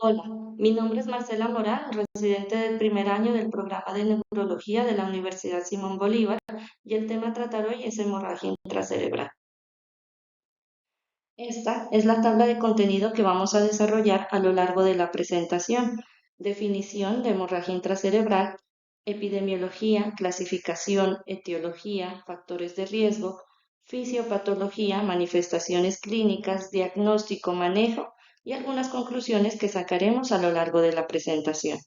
Hola, mi nombre es Marcela Morán, residente del primer año del programa de neurología de la Universidad Simón Bolívar, y el tema a tratar hoy es hemorragia intracerebral. Esta es la tabla de contenido que vamos a desarrollar a lo largo de la presentación. Definición de hemorragia intracerebral, epidemiología, clasificación, etiología, factores de riesgo, fisiopatología, manifestaciones clínicas, diagnóstico, manejo y algunas conclusiones que sacaremos a lo largo de la presentación.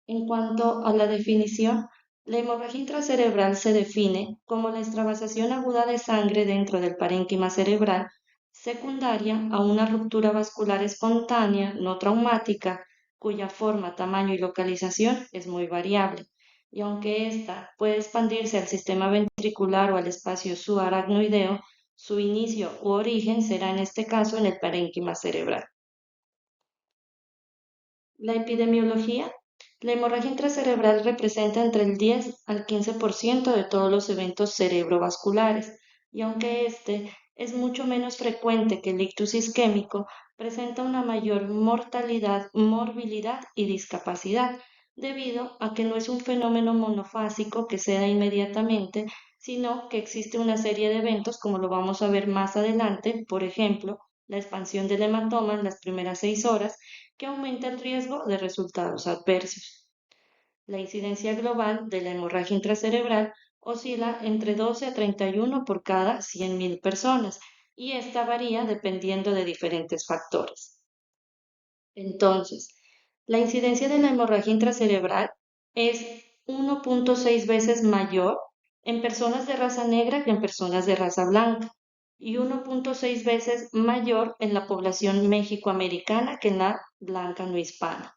En cuanto a la definición, la hemorragia intracerebral se define como la extravasación aguda de sangre dentro del parénquima cerebral, secundaria a una ruptura vascular espontánea no traumática, cuya forma, tamaño y localización es muy variable. Y aunque ésta puede expandirse al sistema ventricular o al espacio subaracnoideo, su inicio u origen será en este caso en el parénquima cerebral. La epidemiología. La hemorragia intracerebral representa entre el 10 al 15% de todos los eventos cerebrovasculares, y aunque este es mucho menos frecuente que el ictus isquémico, presenta una mayor mortalidad, morbilidad y discapacidad, debido a que no es un fenómeno monofásico que se da inmediatamente, sino que existe una serie de eventos, como lo vamos a ver más adelante, por ejemplo, la expansión del hematoma en las primeras 6 horas, que aumenta el riesgo de resultados adversos. La incidencia global de la hemorragia intracerebral oscila entre 12 a 31 por cada 100.000 personas y esta varía dependiendo de diferentes factores. Entonces, la incidencia de la hemorragia intracerebral es 1.6 veces mayor en personas de raza negra que en personas de raza blanca y 1.6 veces mayor en la población mexicoamericana que en la blanca no hispana.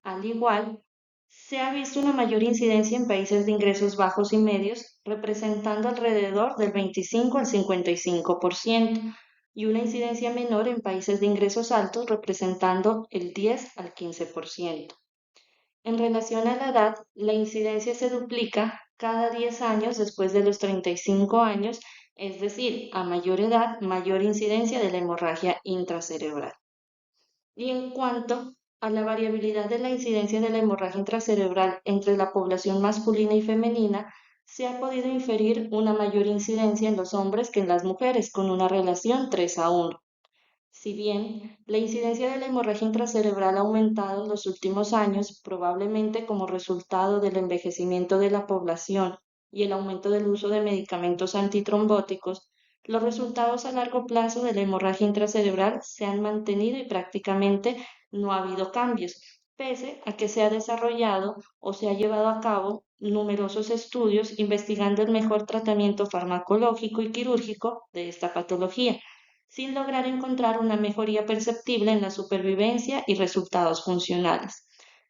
Al igual, se ha visto una mayor incidencia en países de ingresos bajos y medios, representando alrededor del 25 al 55%, y una incidencia menor en países de ingresos altos, representando el 10 al 15%. En relación a la edad, la incidencia se duplica cada 10 años después de los 35 años, es decir, a mayor edad, mayor incidencia de la hemorragia intracerebral. Y en cuanto a la variabilidad de la incidencia de la hemorragia intracerebral entre la población masculina y femenina, se ha podido inferir una mayor incidencia en los hombres que en las mujeres, con una relación 3:1. Si bien la incidencia de la hemorragia intracerebral ha aumentado en los últimos años, probablemente como resultado del envejecimiento de la población y el aumento del uso de medicamentos antitrombóticos, los resultados a largo plazo de la hemorragia intracerebral se han mantenido y prácticamente no ha habido cambios, pese a que se ha desarrollado o se ha llevado a cabo numerosos estudios investigando el mejor tratamiento farmacológico y quirúrgico de esta patología sin lograr encontrar una mejoría perceptible en la supervivencia y resultados funcionales,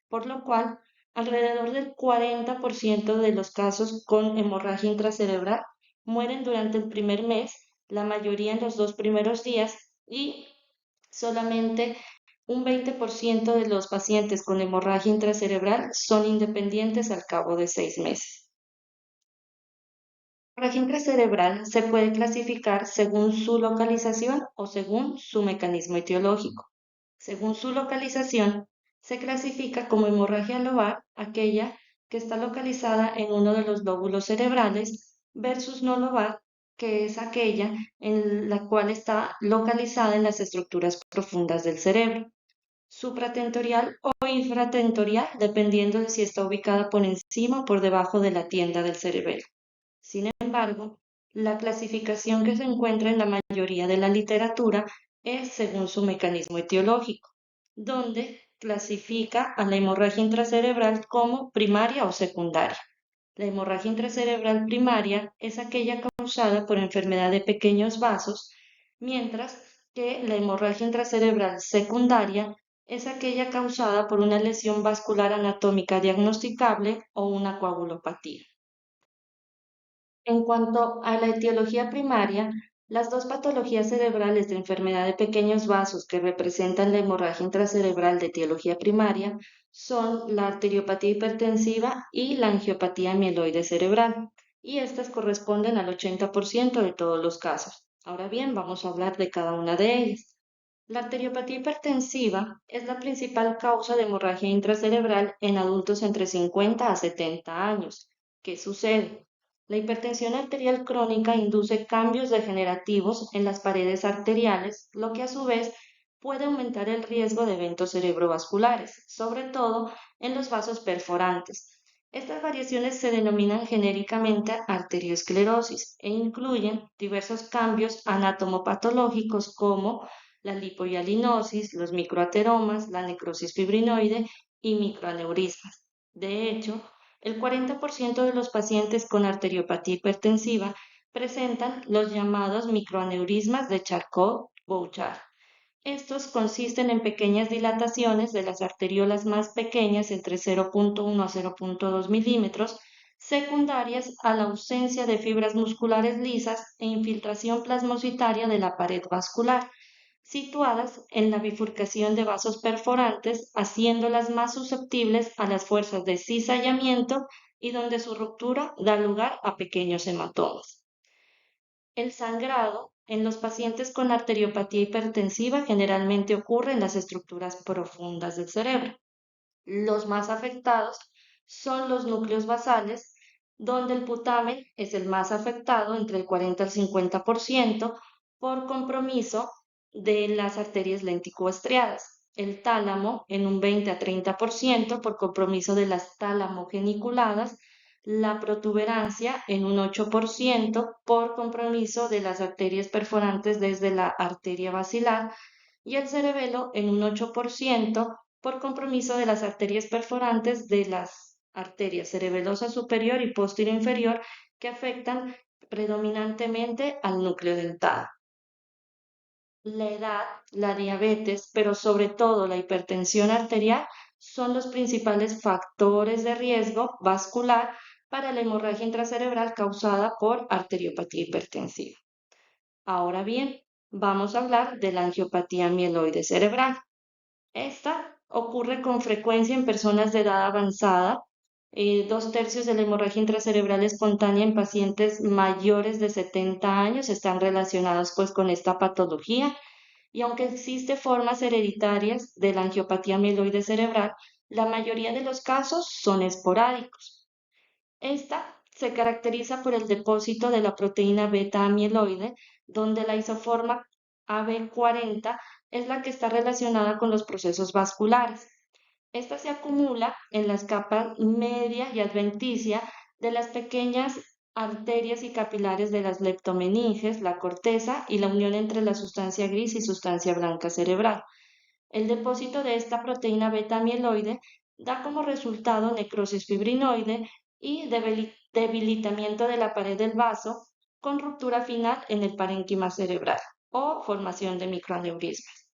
por lo cual alrededor del 40% de los casos con hemorragia intracerebral mueren durante el primer mes, la mayoría en los 2 primeros días y solamente un 20% de los pacientes con hemorragia intracerebral son independientes al cabo de 6 meses. La hemorragia intracerebral se puede clasificar según su localización o según su mecanismo etiológico. Según su localización, se clasifica como hemorragia lobar aquella que está localizada en uno de los lóbulos cerebrales versus no lobar, que es aquella en la cual está localizada en las estructuras profundas del cerebro. Supratentorial o infratentorial, dependiendo de si está ubicada por encima o por debajo de la tienda del cerebelo. Sin embargo, la clasificación que se encuentra en la mayoría de la literatura es según su mecanismo etiológico, donde clasifica a la hemorragia intracerebral como primaria o secundaria. La hemorragia intracerebral primaria es aquella causada por enfermedad de pequeños vasos, mientras que la hemorragia intracerebral secundaria es aquella causada por una lesión vascular anatómica diagnosticable o una coagulopatía. En cuanto a la etiología primaria, las dos patologías cerebrales de enfermedad de pequeños vasos que representan la hemorragia intracerebral de etiología primaria son la arteriopatía hipertensiva y la angiopatía mieloide cerebral, y estas corresponden al 80% de todos los casos. Ahora bien, vamos a hablar de cada una de ellas. La arteriopatía hipertensiva es la principal causa de hemorragia intracerebral en adultos entre 50 a 70 años. ¿Qué sucede? La hipertensión arterial crónica induce cambios degenerativos en las paredes arteriales, lo que a su vez puede aumentar el riesgo de eventos cerebrovasculares, sobre todo en los vasos perforantes. Estas variaciones se denominan genéricamente arteriosclerosis e incluyen diversos cambios anatomopatológicos como la lipohialinosis, los microateromas, la necrosis fibrinoide y microaneurismas. De hecho, el 40% de los pacientes con arteriopatía hipertensiva presentan los llamados microaneurismas de Charcot-Bouchard. Estos consisten en pequeñas dilataciones de las arteriolas más pequeñas entre 0,1 a 0,2 milímetros, secundarias a la ausencia de fibras musculares lisas e infiltración plasmocitaria de la pared vascular, situadas en la bifurcación de vasos perforantes, haciéndolas más susceptibles a las fuerzas de cizallamiento y donde su ruptura da lugar a pequeños hematomas. El sangrado en los pacientes con arteriopatía hipertensiva generalmente ocurre en las estructuras profundas del cerebro. Los más afectados son los núcleos basales, donde el putamen es el más afectado, entre el 40 al 50%, por compromiso de las arterias lenticuostriadas. El tálamo en un 20 a 30% por compromiso de las tálamo-geniculadas, la protuberancia en un 8% por compromiso de las arterias perforantes desde la arteria basilar y el cerebelo en un 8% por compromiso de las arterias perforantes de las arterias cerebelosa superior y posterior inferior que afectan predominantemente al núcleo dental. La edad, la diabetes, pero sobre todo la hipertensión arterial son los principales factores de riesgo vascular para la hemorragia intracerebral causada por arteriopatía hipertensiva. Ahora bien, vamos a hablar de la angiopatía mieloide cerebral. Esta ocurre con frecuencia en personas de edad avanzada. 2/3 de la hemorragia intracerebral espontánea en pacientes mayores de 70 años están relacionados pues con esta patología y aunque existen formas hereditarias de la angiopatía mieloide cerebral, la mayoría de los casos son esporádicos. Esta se caracteriza por el depósito de la proteína beta amieloide, donde la isoforma AB40 es la que está relacionada con los procesos vasculares. Esta se acumula en las capas media y adventicia de las pequeñas arterias y capilares de las leptomeninges, la corteza y la unión entre la sustancia gris y sustancia blanca cerebral. El depósito de esta proteína beta amieloide da como resultado necrosis fibrinoide y debilitamiento de la pared del vaso con ruptura final en el parénquima cerebral o formación de microaneurismas.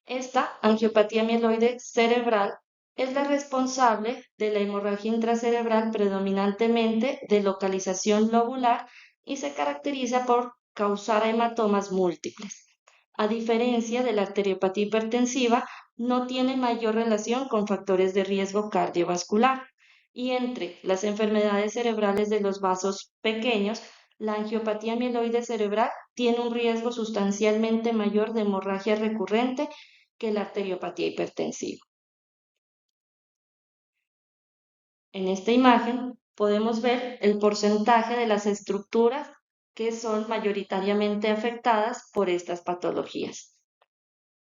Esta angiopatía mieloide cerebral es la responsable de la hemorragia intracerebral predominantemente de localización lobular y se caracteriza por causar hematomas múltiples. A diferencia de la arteriopatía hipertensiva, no tiene mayor relación con factores de riesgo cardiovascular. Y entre las enfermedades cerebrales de los vasos pequeños, la angiopatía mieloide cerebral tiene un riesgo sustancialmente mayor de hemorragia recurrente que la arteriopatía hipertensiva. En esta imagen podemos ver el porcentaje de las estructuras que son mayoritariamente afectadas por estas patologías.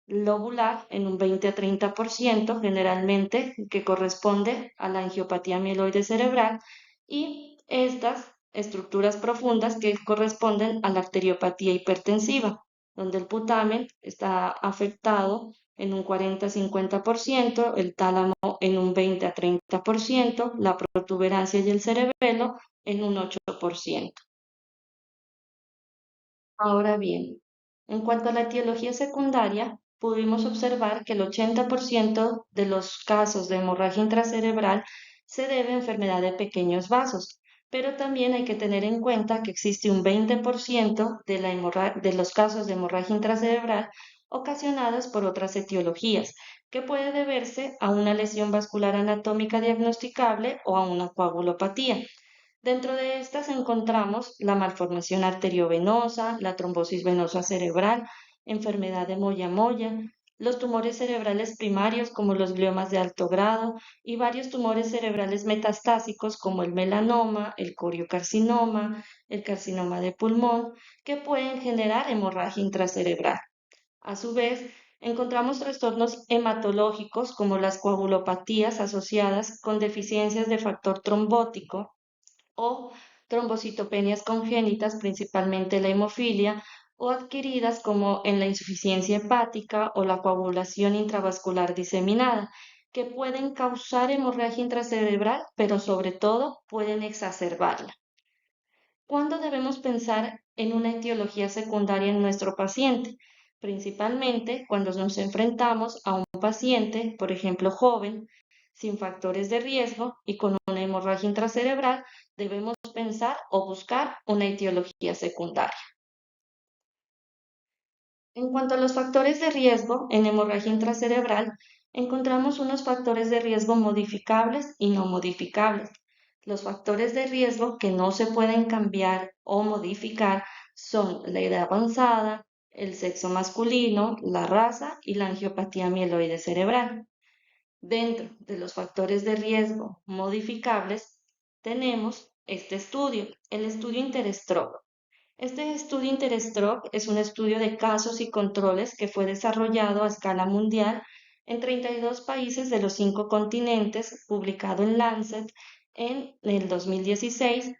Lobular en un 20 a 30% generalmente, que corresponde a la angiopatía mieloide cerebral, y estas estructuras profundas que corresponden a la arteriopatía hipertensiva, donde el putamen está afectado en un 40 a 50%, el tálamo en un 20 a 30%, la protuberancia y el cerebelo en un 8%. Ahora bien, en cuanto a la etiología secundaria, pudimos observar que el 80% de los casos de hemorragia intracerebral se debe a enfermedad de pequeños vasos, pero también hay que tener en cuenta que existe un 20% de los casos de hemorragia intracerebral ocasionados por otras etiologías, que puede deberse a una lesión vascular anatómica diagnosticable o a una coagulopatía. Dentro de estas encontramos la malformación arteriovenosa, la trombosis venosa cerebral, enfermedad de Moyamoya, los tumores cerebrales primarios como los gliomas de alto grado y varios tumores cerebrales metastásicos como el melanoma, el coriocarcinoma, el carcinoma de pulmón, que pueden generar hemorragia intracerebral. A su vez, encontramos trastornos hematológicos como las coagulopatías asociadas con deficiencias de factor trombótico o trombocitopenias congénitas, principalmente la hemofilia, o adquiridas como en la insuficiencia hepática o la coagulación intravascular diseminada, que pueden causar hemorragia intracerebral, pero sobre todo pueden exacerbarla. ¿Cuándo debemos pensar en una etiología secundaria en nuestro paciente? Principalmente cuando nos enfrentamos a un paciente, por ejemplo, joven, sin factores de riesgo y con una hemorragia intracerebral, debemos pensar o buscar una etiología secundaria. En cuanto a los factores de riesgo en hemorragia intracerebral, encontramos unos factores de riesgo modificables y no modificables. Los factores de riesgo que no se pueden cambiar o modificar son la edad avanzada, el sexo masculino, la raza y la angiopatía mieloide cerebral. Dentro de los factores de riesgo modificables tenemos este estudio, el estudio Interstroke. Este estudio Interstroke es un estudio de casos y controles que fue desarrollado a escala mundial en 32 países de los 5 continentes, publicado en Lancet en el 2016,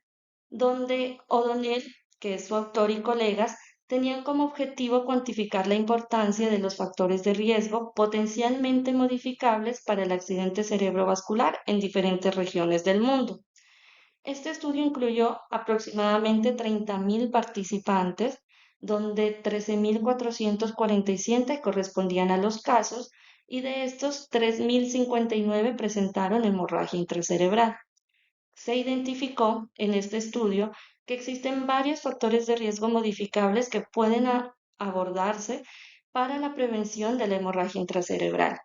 donde O'Donnell, que es su autor, y colegas, tenían como objetivo cuantificar la importancia de los factores de riesgo potencialmente modificables para el accidente cerebrovascular en diferentes regiones del mundo. Este estudio incluyó aproximadamente 30.000 participantes, donde 13.447 correspondían a los casos y de estos 3.059 presentaron hemorragia intracerebral. Se identificó en este estudio que existen varios factores de riesgo modificables que pueden abordarse para la prevención de la hemorragia intracerebral.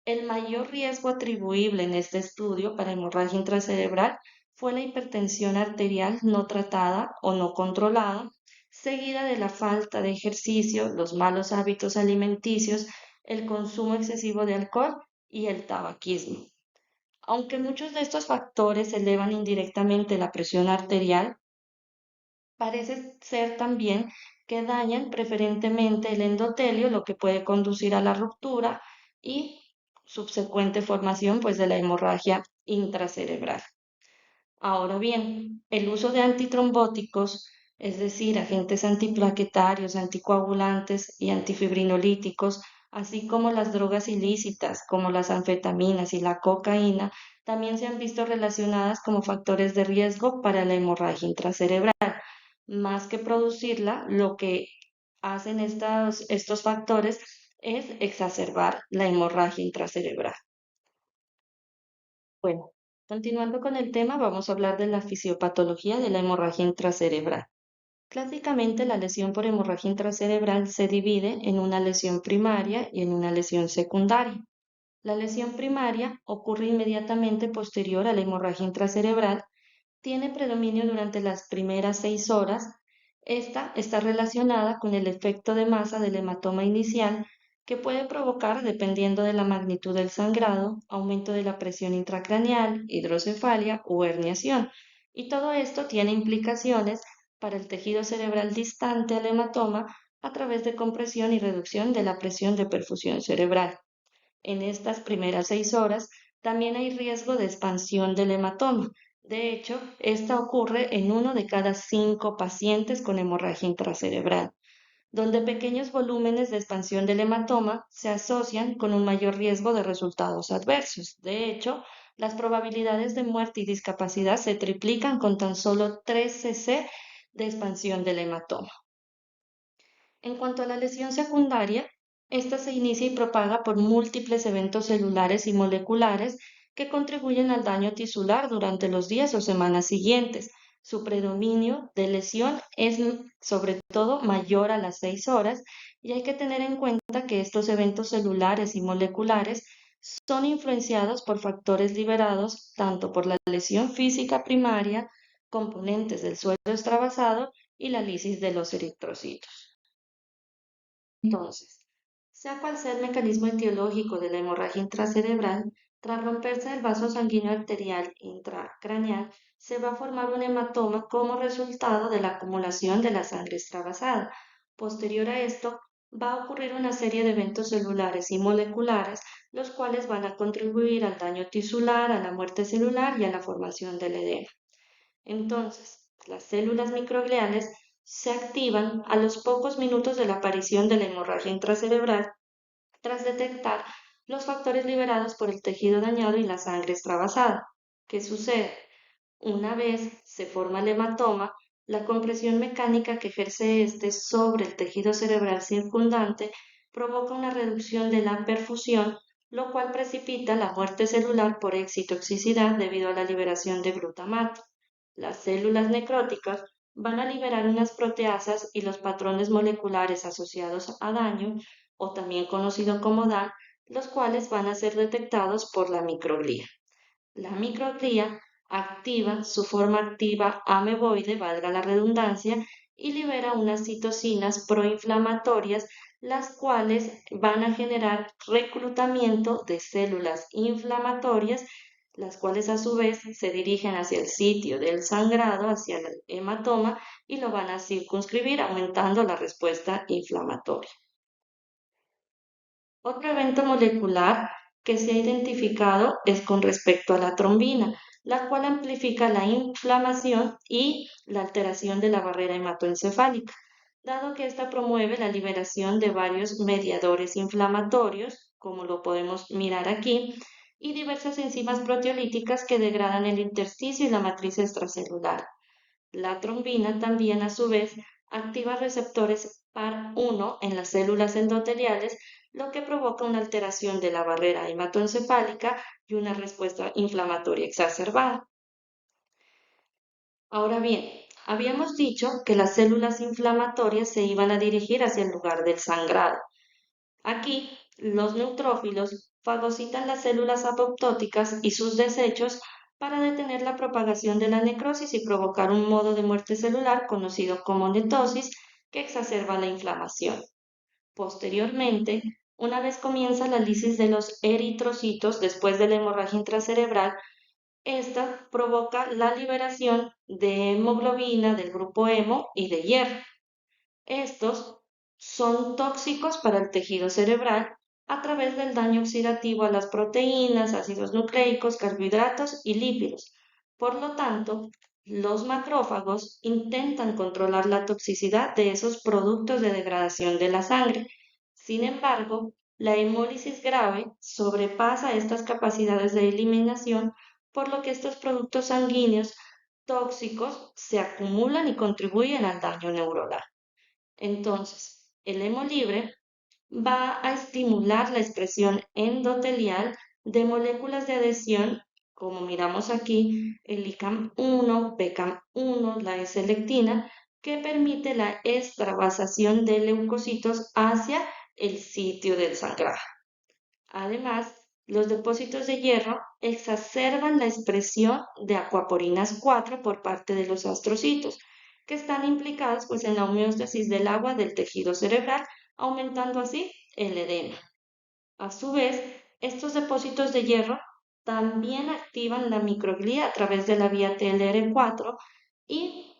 El mayor riesgo atribuible en este estudio para hemorragia intracerebral fue la hipertensión arterial no tratada o no controlada, seguida de la falta de ejercicio, los malos hábitos alimenticios, el consumo excesivo de alcohol y el tabaquismo. Aunque muchos de estos factores elevan indirectamente la presión arterial, parece ser también que dañan preferentemente el endotelio, lo que puede conducir a la ruptura y subsecuente formación pues, de la hemorragia intracerebral. Ahora bien, el uso de antitrombóticos, es decir, agentes antiplaquetarios, anticoagulantes y antifibrinolíticos, así como las drogas ilícitas como las anfetaminas y la cocaína, también se han visto relacionadas como factores de riesgo para la hemorragia intracerebral. Más que producirla, lo que hacen estos factores es exacerbar la hemorragia intracerebral. Bueno, continuando con el tema, vamos a hablar de la fisiopatología de la hemorragia intracerebral. Clásicamente, la lesión por hemorragia intracerebral se divide en una lesión primaria y en una lesión secundaria. La lesión primaria ocurre inmediatamente posterior a la hemorragia intracerebral, tiene predominio durante las primeras 6 horas. Esta está relacionada con el efecto de masa del hematoma inicial que puede provocar, dependiendo de la magnitud del sangrado, aumento de la presión intracraneal, hidrocefalia o herniación. Y todo esto tiene implicaciones para el tejido cerebral distante al hematoma a través de compresión y reducción de la presión de perfusión cerebral. En estas primeras 6 horas también hay riesgo de expansión del hematoma. De hecho, esta ocurre en 1 de cada 5 pacientes con hemorragia intracerebral, donde pequeños volúmenes de expansión del hematoma se asocian con un mayor riesgo de resultados adversos. De hecho, las probabilidades de muerte y discapacidad se triplican con tan solo 3 cc de expansión del hematoma. En cuanto a la lesión secundaria, esta se inicia y propaga por múltiples eventos celulares y moleculares que contribuyen al daño tisular durante los días o semanas siguientes. Su predominio de lesión es sobre todo mayor a las 6 horas y hay que tener en cuenta que estos eventos celulares y moleculares son influenciados por factores liberados tanto por la lesión física primaria, componentes del suelo extravasado y la lisis de los eritrocitos. Entonces, sea cual sea el mecanismo etiológico de la hemorragia intracerebral, tras romperse el vaso sanguíneo arterial intracraneal, se va a formar un hematoma como resultado de la acumulación de la sangre extravasada. Posterior a esto, va a ocurrir una serie de eventos celulares y moleculares, los cuales van a contribuir al daño tisular, a la muerte celular y a la formación del edema. Entonces, las células microgliales se activan a los pocos minutos de la aparición de la hemorragia intracerebral tras detectar los factores liberados por el tejido dañado y la sangre extravasada. ¿Qué sucede? Una vez se forma el hematoma, la compresión mecánica que ejerce este sobre el tejido cerebral circundante provoca una reducción de la perfusión, lo cual precipita la muerte celular por excitoxicidad debido a la liberación de glutamato. Las células necróticas van a liberar unas proteasas y los patrones moleculares asociados a daño, o también conocido como DAN, los cuales van a ser detectados por la microglía. La microglía activa su forma activa ameboide, valga la redundancia, y libera unas citocinas proinflamatorias, las cuales van a generar reclutamiento de células inflamatorias, las cuales a su vez se dirigen hacia el sitio del sangrado, hacia el hematoma, y lo van a circunscribir, aumentando la respuesta inflamatoria. Otro evento molecular que se ha identificado es con respecto a la trombina, la cual amplifica la inflamación y la alteración de la barrera hematoencefálica, dado que ésta promueve la liberación de varios mediadores inflamatorios, como lo podemos mirar aquí, y diversas enzimas proteolíticas que degradan el intersticio y la matriz extracelular. La trombina también, a su vez, activa receptores PAR1 en las células endoteliales, lo que provoca una alteración de la barrera hematoencefálica y una respuesta inflamatoria exacerbada. Ahora bien, habíamos dicho que las células inflamatorias se iban a dirigir hacia el lugar del sangrado. Aquí, los neutrófilos fagocitan las células apoptóticas y sus desechos para detener la propagación de la necrosis y provocar un modo de muerte celular conocido como netosis que exacerba la inflamación. Posteriormente, una vez comienza la lisis de los eritrocitos después de la hemorragia intracerebral, esta provoca la liberación de hemoglobina del grupo hemo y de hierro. Estos son tóxicos para el tejido cerebral a través del daño oxidativo a las proteínas, ácidos nucleicos, carbohidratos y lípidos. Por lo tanto, los macrófagos intentan controlar la toxicidad de esos productos de degradación de la sangre. Sin embargo, la hemólisis grave sobrepasa estas capacidades de eliminación, por lo que estos productos sanguíneos tóxicos se acumulan y contribuyen al daño neuronal. Entonces, el hemo libre va a estimular la expresión endotelial de moléculas de adhesión, como miramos aquí, el ICAM1, PCAM1, la S-lectina, que permite la extravasación de leucocitos hacia el sitio del sangrado. Además, los depósitos de hierro exacerban la expresión de acuaporinas 4 por parte de los astrocitos, que están implicados pues, en la homeostasis del agua del tejido cerebral, aumentando así el edema. A su vez, estos depósitos de hierro también activan la microglía a través de la vía TLR4 y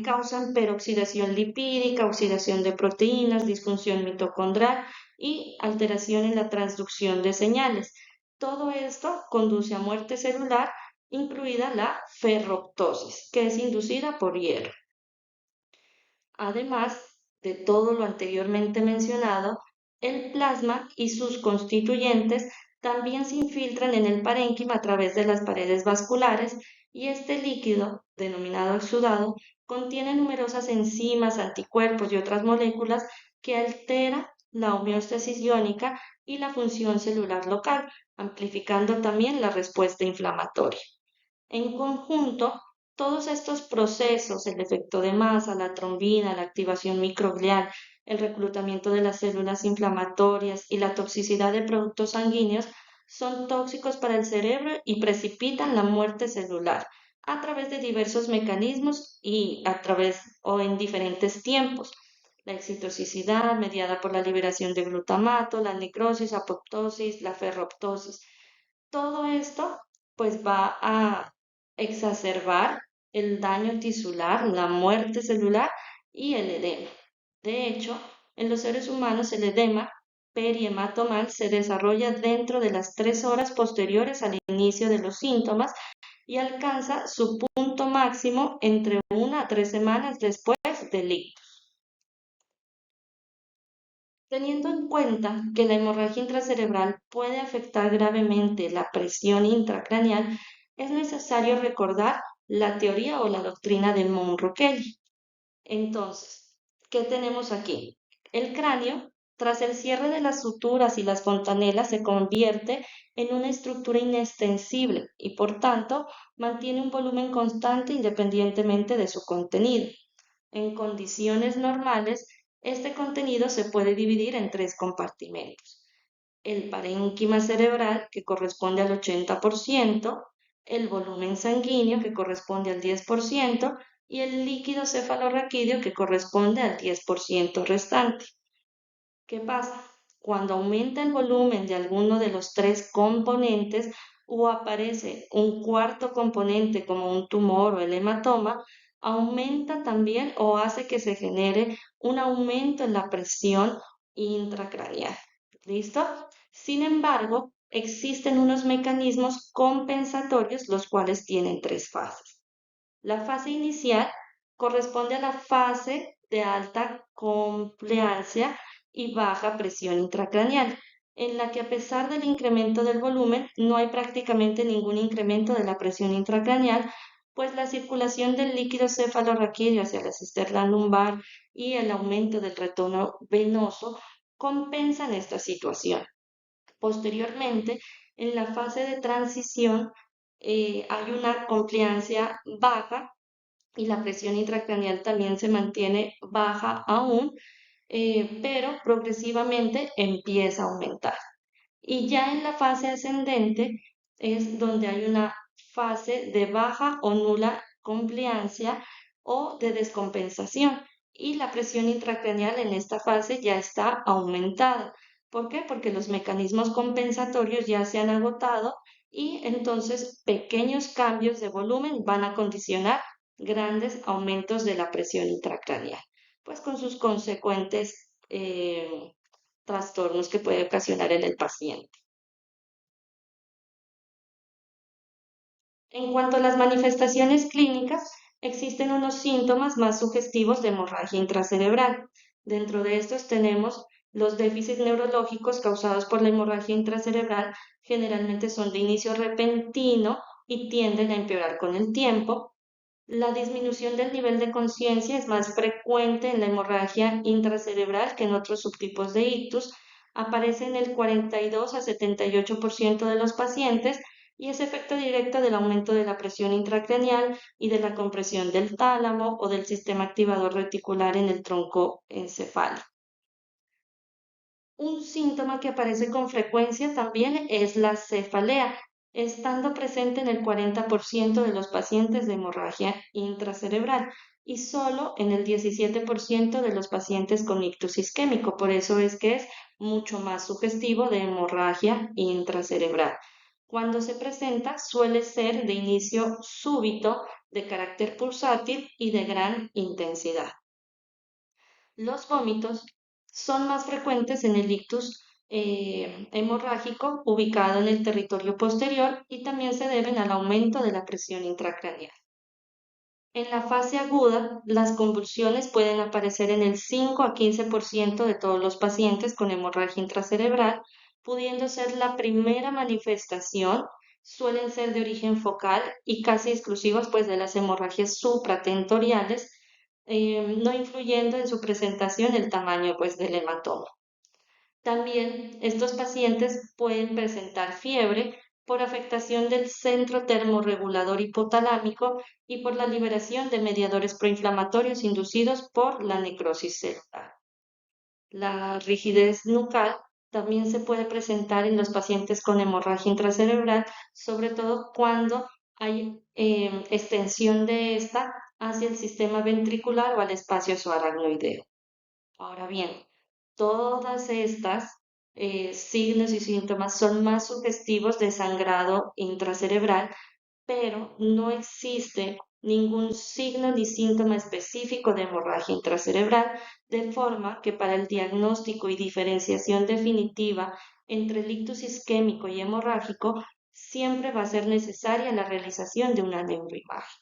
causan peroxidación lipídica, oxidación de proteínas, disfunción mitocondrial y alteración en la transducción de señales. Todo esto conduce a muerte celular, incluida la ferroptosis, que es inducida por hierro. Además de todo lo anteriormente mencionado, el plasma y sus constituyentes también se infiltran en el parénquima a través de las paredes vasculares y este líquido, denominado exudado, contiene numerosas enzimas, anticuerpos y otras moléculas que alteran la homeostasis iónica y la función celular local, amplificando también la respuesta inflamatoria. En conjunto, todos estos procesos, el efecto de masa, la trombina, la activación microglial, el reclutamiento de las células inflamatorias y la toxicidad de productos sanguíneos, son tóxicos para el cerebro y precipitan la muerte celular a través de diversos mecanismos y a través o en diferentes tiempos. la excitotoxicidad mediada por la liberación de glutamato, la necrosis, apoptosis, la ferroptosis. Todo esto pues va a exacerbar el daño tisular, la muerte celular y el edema. De hecho, en los seres humanos el edema perihematomal se desarrolla dentro de las 3 horas posteriores al inicio de los síntomas y alcanza su punto máximo entre 1 a 3 semanas después del ictus. Teniendo en cuenta que la hemorragia intracerebral puede afectar gravemente la presión intracraneal, es necesario recordar la teoría o la doctrina de Monro-Kelly. Entonces, ¿qué tenemos aquí? El cráneo, tras el cierre de las suturas y las fontanelas, se convierte en una estructura inextensible y, por tanto, mantiene un volumen constante independientemente de su contenido. En condiciones normales, este contenido se puede dividir en 3 compartimentos: el parénquima cerebral, que corresponde al 80%, el volumen sanguíneo, que corresponde al 10%, y el líquido cefalorraquídeo, que corresponde al 10% restante. ¿Qué pasa? Cuando aumenta el volumen de alguno de los 3 componentes o aparece un cuarto componente como un tumor o el hematoma, aumenta también o hace que se genere un aumento en la presión intracraneal. ¿Listo? Sin embargo, existen unos mecanismos compensatorios los cuales tienen 3 fases. La fase inicial corresponde a la fase de alta compliancia y baja presión intracraneal, en la que a pesar del incremento del volumen, no hay prácticamente ningún incremento de la presión intracraneal, pues la circulación del líquido cefalorraquídeo hacia la cisterna lumbar y el aumento del retorno venoso compensan esta situación. Posteriormente, en la fase de transición, hay una compliancia baja y la presión intracraneal también se mantiene baja aún, pero progresivamente empieza a aumentar. Y ya en la fase ascendente es donde hay una fase de baja o nula compliancia o de descompensación. Y la presión intracraneal en esta fase ya está aumentada. ¿Por qué? Porque los mecanismos compensatorios ya se han agotado y entonces pequeños cambios de volumen van a condicionar grandes aumentos de la presión intracraneal, pues con sus consecuentes trastornos que puede ocasionar en el paciente. En cuanto a las manifestaciones clínicas, existen unos síntomas más sugestivos de hemorragia intracerebral. Dentro de estos tenemos los déficits neurológicos causados por la hemorragia intracerebral, generalmente son de inicio repentino y tienden a empeorar con el tiempo. La disminución del nivel de conciencia es más frecuente en la hemorragia intracerebral que en otros subtipos de ictus. Aparece en el 42 a 78% de los pacientes y es efecto directo del aumento de la presión intracraneal y de la compresión del tálamo o del sistema activador reticular en el tronco encefálico. Un síntoma que aparece con frecuencia también es la cefalea, estando presente en el 40% de los pacientes de hemorragia intracerebral y solo en el 17% de los pacientes con ictus isquémico. Por eso es que es mucho más sugestivo de hemorragia intracerebral. Cuando se presenta suele ser de inicio súbito, de carácter pulsátil y de gran intensidad. Los vómitos son más frecuentes en el ictus hemorrágico ubicado en el territorio posterior y también se deben al aumento de la presión intracraneal. En la fase aguda, las convulsiones pueden aparecer en el 5 a 15% de todos los pacientes con hemorragia intracerebral, pudiendo ser la primera manifestación. Suelen ser de origen focal y casi exclusivas pues, de las hemorragias supratentoriales, no influyendo en su presentación el tamaño pues, del hematoma. También estos pacientes pueden presentar fiebre por afectación del centro termorregulador hipotalámico y por la liberación de mediadores proinflamatorios inducidos por la necrosis celular. La rigidez nucal también se puede presentar en los pacientes con hemorragia intracerebral, sobre todo cuando hay extensión de esta hacia el sistema ventricular o al espacio subaracnoideo. Ahora bien, todas estas signos y síntomas son más sugestivos de sangrado intracerebral, pero no existe ningún signo ni síntoma específico de hemorragia intracerebral, de forma que para el diagnóstico y diferenciación definitiva entre el ictus isquémico y hemorrágico, siempre va a ser necesaria la realización de una neuroimagen.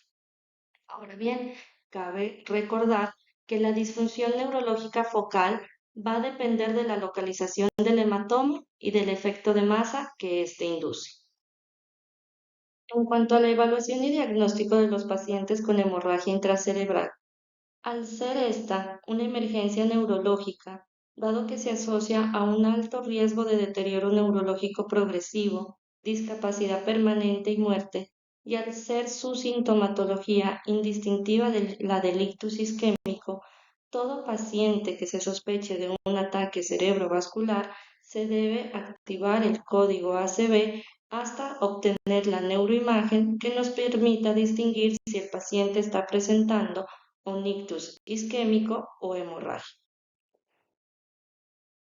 Ahora bien, cabe recordar que la disfunción neurológica focal va a depender de la localización del hematoma y del efecto de masa que éste induce. En cuanto a la evaluación y diagnóstico de los pacientes con hemorragia intracerebral, al ser esta una emergencia neurológica, dado que se asocia a un alto riesgo de deterioro neurológico progresivo, discapacidad permanente y muerte, y al ser su sintomatología indistintiva de la del ictus isquémico, todo paciente que se sospeche de un ataque cerebrovascular se debe activar el código ACV hasta obtener la neuroimagen que nos permita distinguir si el paciente está presentando un ictus isquémico o hemorragia.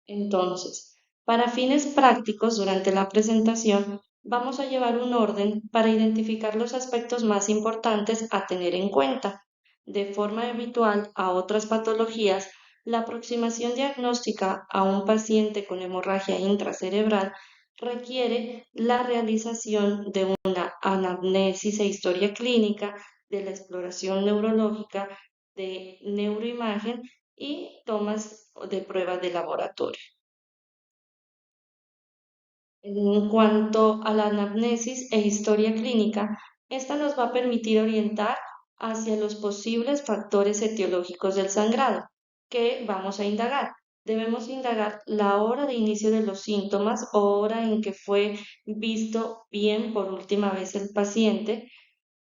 Entonces, para fines prácticos, durante la presentación, vamos a llevar un orden para identificar los aspectos más importantes a tener en cuenta. De forma habitual a otras patologías, la aproximación diagnóstica a un paciente con hemorragia intracerebral requiere la realización de una anamnesis e historia clínica, de la exploración neurológica, de neuroimagen y tomas de pruebas de laboratorio. En cuanto a la anamnesis e historia clínica, esta nos va a permitir orientar hacia los posibles factores etiológicos del sangrado que vamos a indagar. Debemos indagar la hora de inicio de los síntomas o hora en que fue visto bien por última vez el paciente,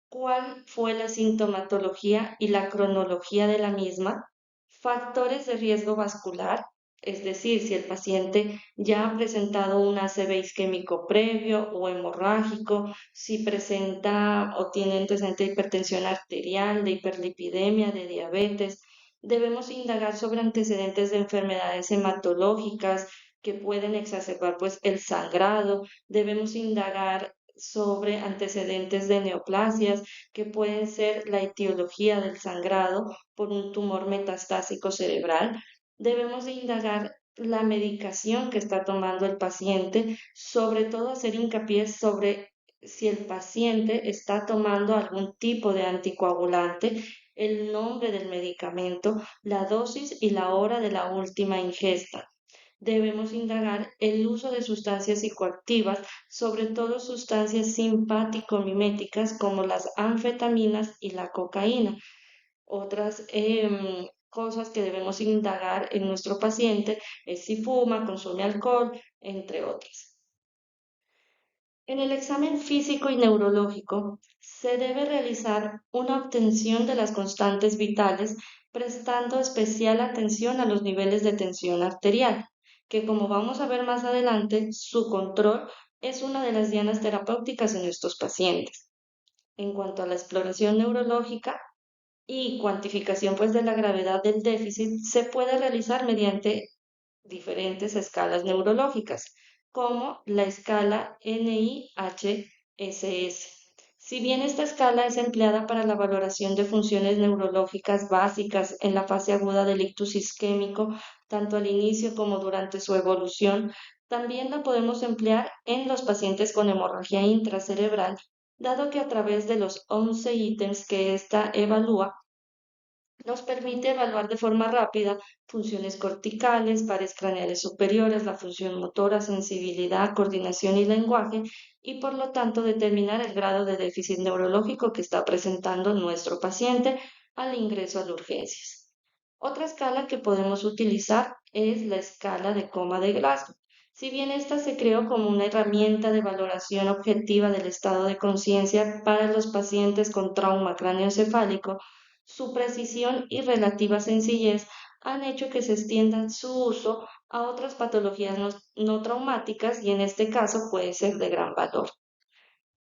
cuál fue la sintomatología y la cronología de la misma, factores de riesgo vascular, es decir, si el paciente ya ha presentado un ACV isquémico previo o hemorrágico, si presenta o tiene antecedente de hipertensión arterial, de hiperlipidemia, de diabetes. Debemos indagar sobre antecedentes de enfermedades hematológicas que pueden exacerbar pues el sangrado. Debemos indagar sobre antecedentes de neoplasias que pueden ser la etiología del sangrado por un tumor metastásico cerebral. Debemos de indagar la medicación que está tomando el paciente, sobre todo hacer hincapié sobre si el paciente está tomando algún tipo de anticoagulante, el nombre del medicamento, la dosis y la hora de la última ingesta. Debemos indagar el uso de sustancias psicoactivas, sobre todo sustancias simpático-miméticas como las anfetaminas y la cocaína. Otras cosas que debemos indagar en nuestro paciente es si fuma, consume alcohol, entre otras. En el examen físico y neurológico se debe realizar una obtención de las constantes vitales, prestando especial atención a los niveles de tensión arterial, que como vamos a ver más adelante, su control es una de las dianas terapéuticas en estos pacientes. En cuanto a la exploración neurológica y cuantificación pues de la gravedad del déficit, se puede realizar mediante diferentes escalas neurológicas, como la escala NIHSS. Si bien esta escala es empleada para la valoración de funciones neurológicas básicas en la fase aguda del ictus isquémico, tanto al inicio como durante su evolución, también la podemos emplear en los pacientes con hemorragia intracerebral, dado que a través de los 11 ítems que ésta evalúa, nos permite evaluar de forma rápida funciones corticales, pares craneales superiores, la función motora, sensibilidad, coordinación y lenguaje, y por lo tanto determinar el grado de déficit neurológico que está presentando nuestro paciente al ingreso a las urgencias. Otra escala que podemos utilizar es la escala de coma de Glasgow. Si bien esta se creó como una herramienta de valoración objetiva del estado de conciencia para los pacientes con trauma cráneoencefálico, su precisión y relativa sencillez han hecho que se extienda su uso a otras patologías no traumáticas y en este caso puede ser de gran valor.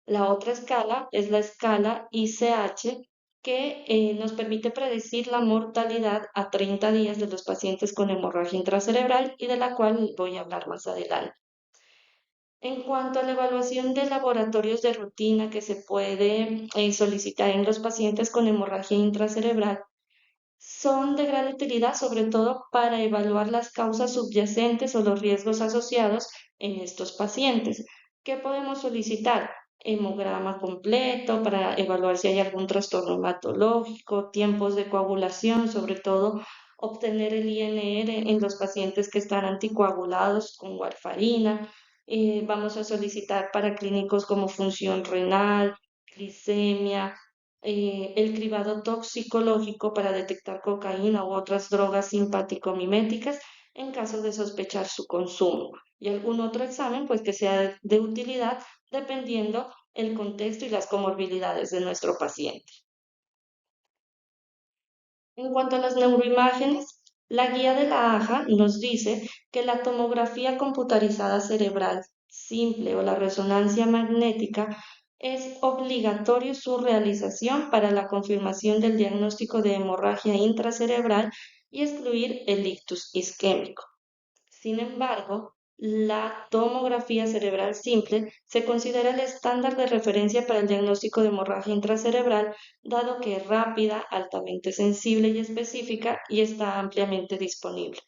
La otra escala es la escala ICH, que nos permite predecir la mortalidad a 30 días de los pacientes con hemorragia intracerebral y de la cual voy a hablar más adelante. En cuanto a la evaluación de laboratorios de rutina que se puede solicitar en los pacientes con hemorragia intracerebral, son de gran utilidad, sobre todo para evaluar las causas subyacentes o los riesgos asociados en estos pacientes. ¿Qué podemos solicitar? Hemograma completo para evaluar si hay algún trastorno hematológico, tiempos de coagulación, sobre todo obtener el INR en los pacientes que están anticoagulados con warfarina. Vamos a solicitar para clínicos como función renal, glicemia, el cribado toxicológico para detectar cocaína u otras drogas simpático-miméticas en caso de sospechar su consumo y algún otro examen pues que sea de utilidad dependiendo el contexto y las comorbilidades de nuestro paciente. En cuanto a las neuroimágenes, la guía de la AJA nos dice que la tomografía computarizada cerebral simple o la resonancia magnética es obligatorio su realización para la confirmación del diagnóstico de hemorragia intracerebral y excluir el ictus isquémico. Sin embargo, la tomografía cerebral simple se considera el estándar de referencia para el diagnóstico de hemorragia intracerebral, dado que es rápida, altamente sensible y específica y está ampliamente disponible.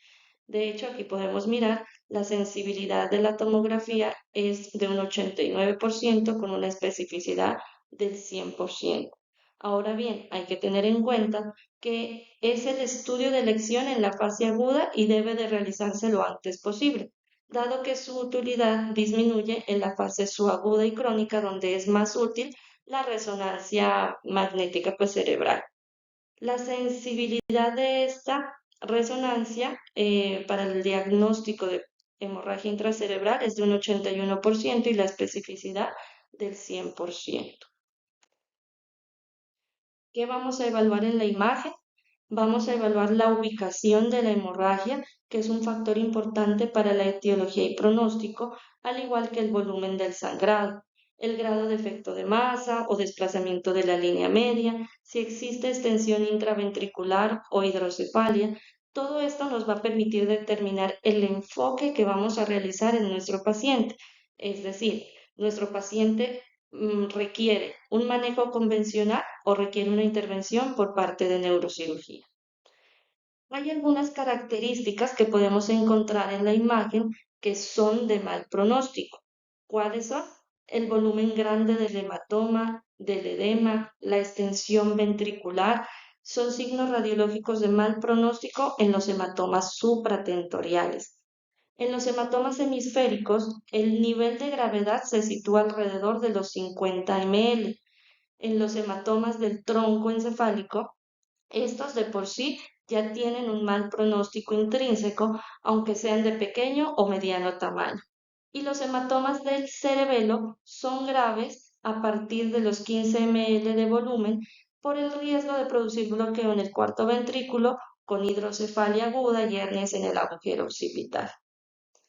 De hecho, aquí podemos mirar la sensibilidad de la tomografía es de un 89% con una especificidad del 100%. Ahora bien, hay que tener en cuenta que es el estudio de elección en la fase aguda y debe de realizarse lo antes posible, dado que su utilidad disminuye en la fase subaguda y crónica, donde es más útil la resonancia magnética pues, cerebral. La sensibilidad de esta resonancia para el diagnóstico de hemorragia intracerebral es de un 81% y la especificidad del 100%. ¿Qué vamos a evaluar en la imagen? Vamos a evaluar la ubicación de la hemorragia, que es un factor importante para la etiología y pronóstico, al igual que el volumen del sangrado, el grado de efecto de masa o desplazamiento de la línea media, si existe extensión intraventricular o hidrocefalia. Todo esto nos va a permitir determinar el enfoque que vamos a realizar en nuestro paciente. Es decir, nuestro paciente requiere un manejo convencional o requiere una intervención por parte de neurocirugía. Hay algunas características que podemos encontrar en la imagen que son de mal pronóstico. ¿Cuáles son? El volumen grande del hematoma, del edema, la extensión ventricular, son signos radiológicos de mal pronóstico en los hematomas supratentoriales. En los hematomas hemisféricos, el nivel de gravedad se sitúa alrededor de los 50 ml. En los hematomas del tronco encefálico, estos de por sí ya tienen un mal pronóstico intrínseco, aunque sean de pequeño o mediano tamaño. Y los hematomas del cerebelo son graves a partir de los 15 ml de volumen por el riesgo de producir bloqueo en el cuarto ventrículo con hidrocefalia aguda y hernias en el agujero occipital.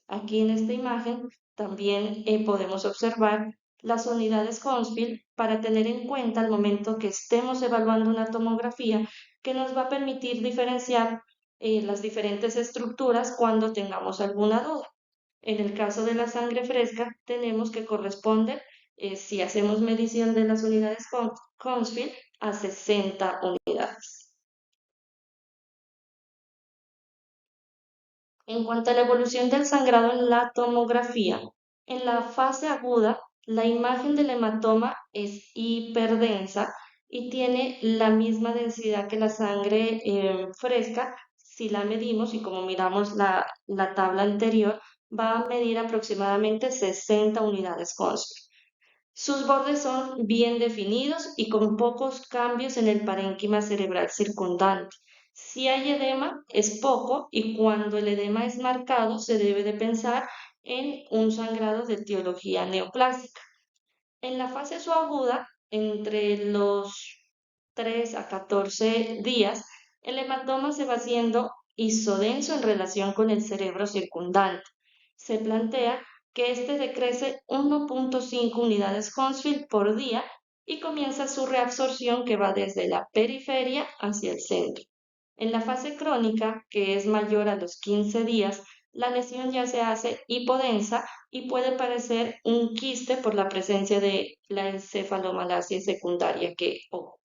Aquí en esta imagen también podemos observar las unidades Hounsfield para tener en cuenta al momento que estemos evaluando una tomografía que nos va a permitir diferenciar las diferentes estructuras cuando tengamos alguna duda. En el caso de la sangre fresca, tenemos que corresponde, si hacemos medición de las unidades Hounsfield, a 60 unidades. En cuanto a la evolución del sangrado en la tomografía, en la fase aguda, la imagen del hematoma es hiperdensa y tiene la misma densidad que la sangre fresca. Si la medimos y como miramos la tabla anterior, va a medir aproximadamente 60 unidades Hounsfield. Sus bordes son bien definidos y con pocos cambios en el parénquima cerebral circundante. Si hay edema, es poco y cuando el edema es marcado, se debe de pensar en un sangrado de etiología neoplásica. En la fase subaguda, entre los 3 a 14 días, el hematoma se va haciendo isodenso en relación con el cerebro circundante. Se plantea que este decrece 1.5 unidades Hounsfield por día y comienza su reabsorción que va desde la periferia hacia el centro. En la fase crónica, que es mayor a los 15 días, la lesión ya se hace hipodensa y puede parecer un quiste por la presencia de la encefalomalacia secundaria que ocurre.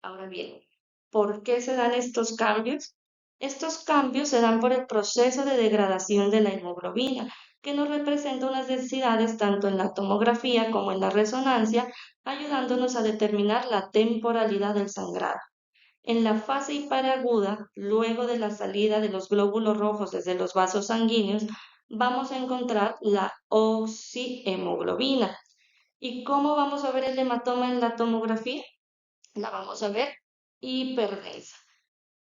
Ahora bien, ¿por qué se dan estos cambios? Estos cambios se dan por el proceso de degradación de la hemoglobina, que nos representa unas densidades tanto en la tomografía como en la resonancia, ayudándonos a determinar la temporalidad del sangrado. En la fase hiperaguda, luego de la salida de los glóbulos rojos desde los vasos sanguíneos, vamos a encontrar la oxihemoglobina. ¿Y cómo vamos a ver el hematoma en la tomografía? La vamos a ver hiperdensa.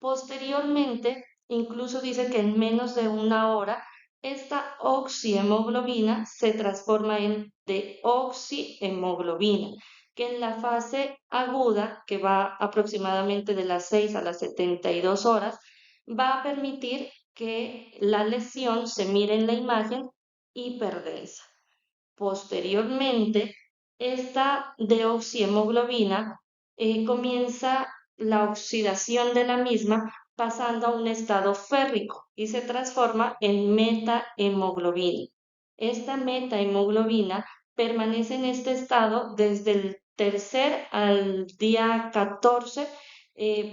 Posteriormente, incluso dice que en menos de una hora, esta oxihemoglobina se transforma en deoxihemoglobina, que en la fase aguda, que va aproximadamente de las 6 a las 72 horas, va a permitir que la lesión se mire en la imagen hiperdensa. Posteriormente, esta deoxihemoglobina comienza la oxidación de la misma pasando a un estado férrico y se transforma en metahemoglobina. Esta metahemoglobina permanece en este estado desde el tercer al día 14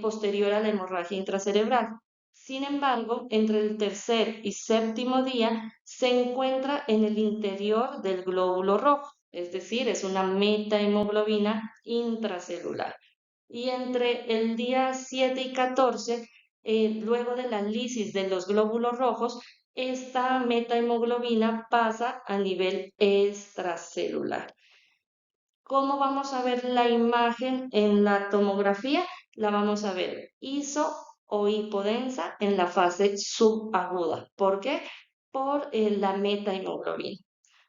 posterior a la hemorragia intracerebral. Sin embargo, entre el tercer y séptimo día se encuentra en el interior del glóbulo rojo, es decir, es una metahemoglobina intracelular. Y entre el día 7 y 14, luego de la lisis de los glóbulos rojos, esta metahemoglobina pasa a nivel extracelular. ¿Cómo vamos a ver la imagen en la tomografía? La vamos a ver iso o hipodensa en la fase subaguda. ¿Por qué? Por la metahemoglobina.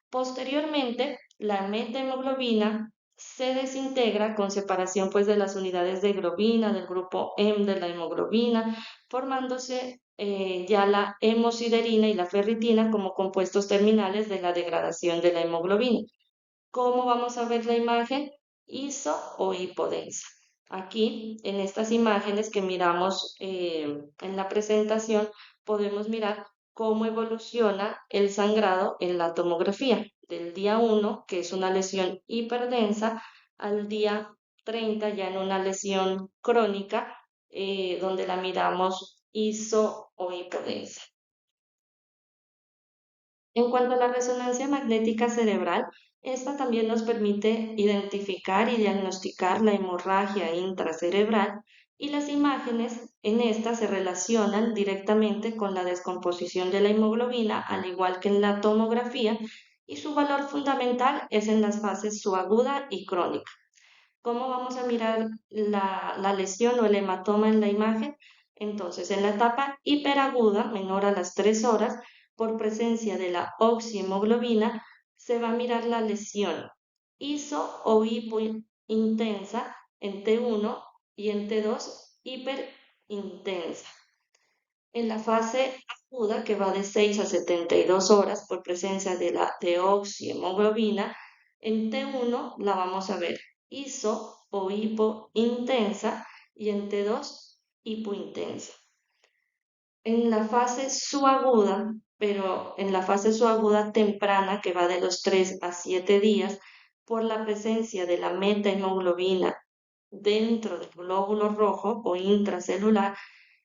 Posteriormente, la metahemoglobina se desintegra con separación pues, de las unidades de globina, del grupo M de la hemoglobina, formándose ya la hemosiderina y la ferritina como compuestos terminales de la degradación de la hemoglobina. ¿Cómo vamos a ver la imagen? Iso o hipodensa. Aquí, en estas imágenes que miramos en la presentación, podemos mirar cómo evoluciona el sangrado en la tomografía. Del día 1, que es una lesión hiperdensa, al día 30, ya en una lesión crónica, donde la miramos iso o hipodensa. En cuanto a la resonancia magnética cerebral, esta también nos permite identificar y diagnosticar la hemorragia intracerebral y las imágenes en esta se relacionan directamente con la descomposición de la hemoglobina, al igual que en la tomografía, y su valor fundamental es en las fases subaguda y crónica. ¿Cómo vamos a mirar la lesión o el hematoma en la imagen? Entonces, en la etapa hiperaguda, menor a las 3 horas, por presencia de la oxihemoglobina, se va a mirar la lesión iso o hipointensa en T1 y en T2 hiperintensa. En la fase aguda, que va de 6 a 72 horas por presencia de la deoxihemoglobina, en T1 la vamos a ver iso o hipointensa y en T2 hipointensa. En la fase subaguda, pero en la fase subaguda temprana, que va de los 3 a 7 días, por la presencia de la metahemoglobina dentro del glóbulo rojo o intracelular,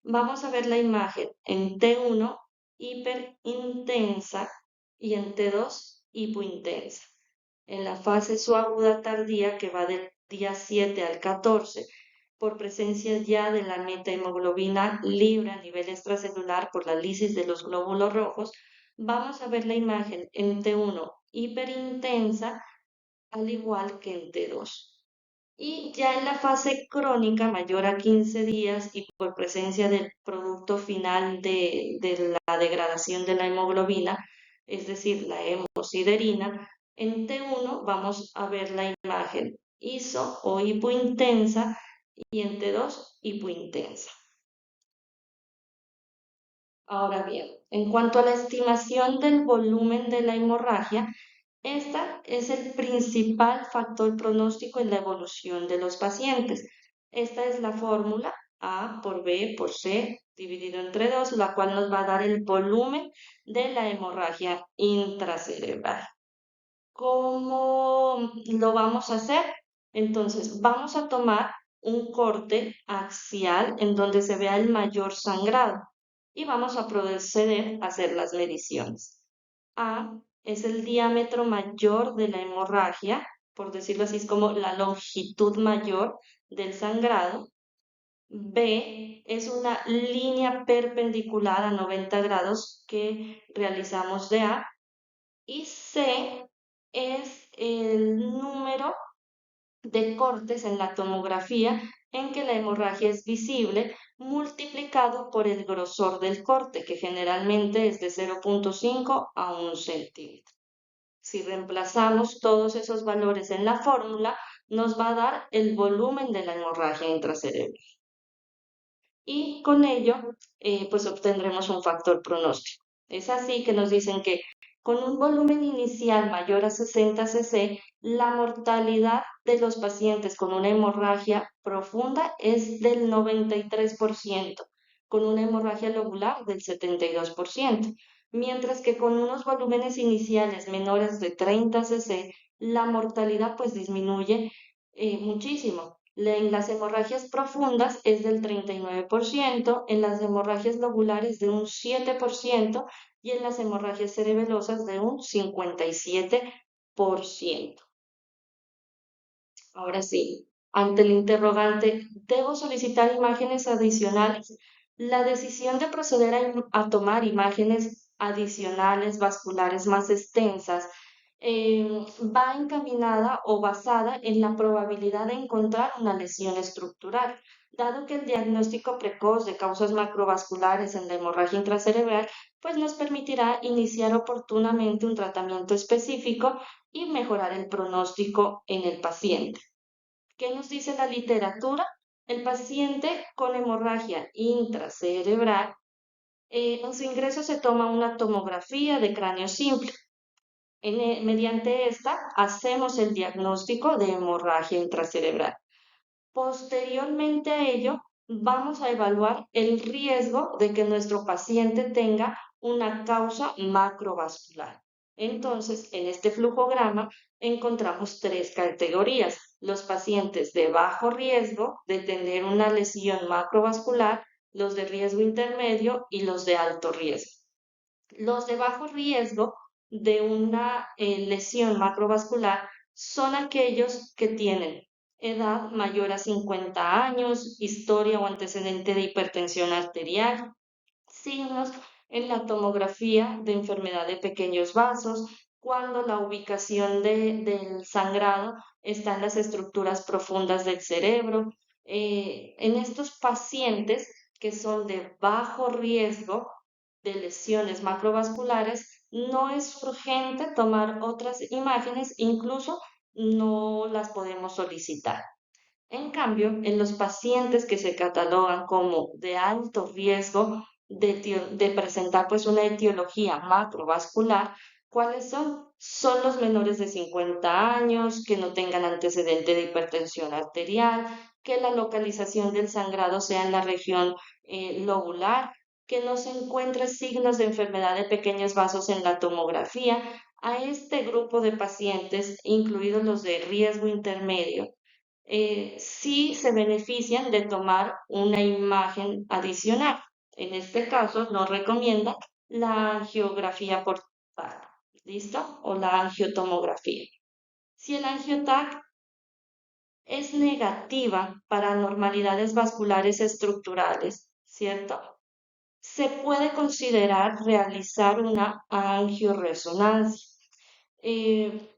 vamos a ver la imagen en T1 hiperintensa y en T2 hipointensa. En la fase subaguda tardía, que va del día 7 al 14, por presencia ya de la metahemoglobina libre a nivel extracelular por la lisis de los glóbulos rojos, vamos a ver la imagen en T1 hiperintensa al igual que en T2. Y ya en la fase crónica mayor a 15 días y por presencia del producto final de la degradación de la hemoglobina, es decir, la hemosiderina, en T1 vamos a ver la imagen iso o hipointensa y en T2 hipointensa. Ahora bien, en cuanto a la estimación del volumen de la hemorragia, Esta es el principal factor pronóstico en la evolución de los pacientes. Esta es la fórmula A por B por C dividido entre 2, la cual nos va a dar el volumen de la hemorragia intracerebral. ¿Cómo lo vamos a hacer? Entonces, vamos a tomar un corte axial en donde se vea el mayor sangrado y vamos a proceder a hacer las mediciones. A es el diámetro mayor de la hemorragia, por decirlo así, es como la longitud mayor del sangrado. B es una línea perpendicular a 90 grados que realizamos de A. Y C es el número de cortes en la tomografía en que la hemorragia es visible multiplicado por el grosor del corte, que generalmente es de 0,5 a 1 centímetro. Si reemplazamos todos esos valores en la fórmula, nos va a dar el volumen de la hemorragia intracerebral. Y con ello, pues obtendremos un factor pronóstico. Es así que nos dicen que con un volumen inicial mayor a 60 cc, la mortalidad de los pacientes con una hemorragia profunda es del 93%, con una hemorragia lobular del 72%, mientras que con unos volúmenes iniciales menores de 30 cc, la mortalidad pues disminuye muchísimo. En las hemorragias profundas es del 39%, en las hemorragias lobulares de un 7% y en las hemorragias cerebelosas de un 57%. Ahora sí, ante el interrogante, ¿debo solicitar imágenes adicionales? La decisión de proceder a tomar imágenes adicionales vasculares más extensas va encaminada o basada en la probabilidad de encontrar una lesión estructural, dado que el diagnóstico precoz de causas macrovasculares en la hemorragia intracerebral pues nos permitirá iniciar oportunamente un tratamiento específico y mejorar el pronóstico en el paciente. ¿Qué nos dice la literatura? El paciente con hemorragia intracerebral, en su ingreso se toma una tomografía de cráneo simple. Mediante esta hacemos el diagnóstico de hemorragia intracerebral. Posteriormente a ello, vamos a evaluar el riesgo de que nuestro paciente tenga una causa macrovascular. Entonces, en este flujograma encontramos tres categorías: los pacientes de bajo riesgo de tener una lesión macrovascular, los de riesgo intermedio y los de alto riesgo. Los de bajo riesgo de una lesión macrovascular son aquellos que tienen edad mayor a 50 años, historia o antecedente de hipertensión arterial, signos en la tomografía de enfermedad de pequeños vasos, cuando la ubicación del sangrado está en las estructuras profundas del cerebro. En estos pacientes que son de bajo riesgo de lesiones macrovasculares, no es urgente tomar otras imágenes, incluso no las podemos solicitar. En cambio, en los pacientes que se catalogan como de alto riesgo de presentar pues una etiología macrovascular, ¿cuáles son? Son los menores de 50 años, que no tengan antecedente de hipertensión arterial, que la localización del sangrado sea en la región lobular, que no se encuentren signos de enfermedad de pequeños vasos en la tomografía. A este grupo de pacientes, incluidos los de riesgo intermedio, sí se benefician de tomar una imagen adicional. En este caso, nos recomienda la angiografía por TAC, ¿listo? O la angiotomografía. Si el angioTAC es negativa para anormalidades vasculares estructurales, ¿cierto? Se puede considerar realizar una angioresonancia. Eh,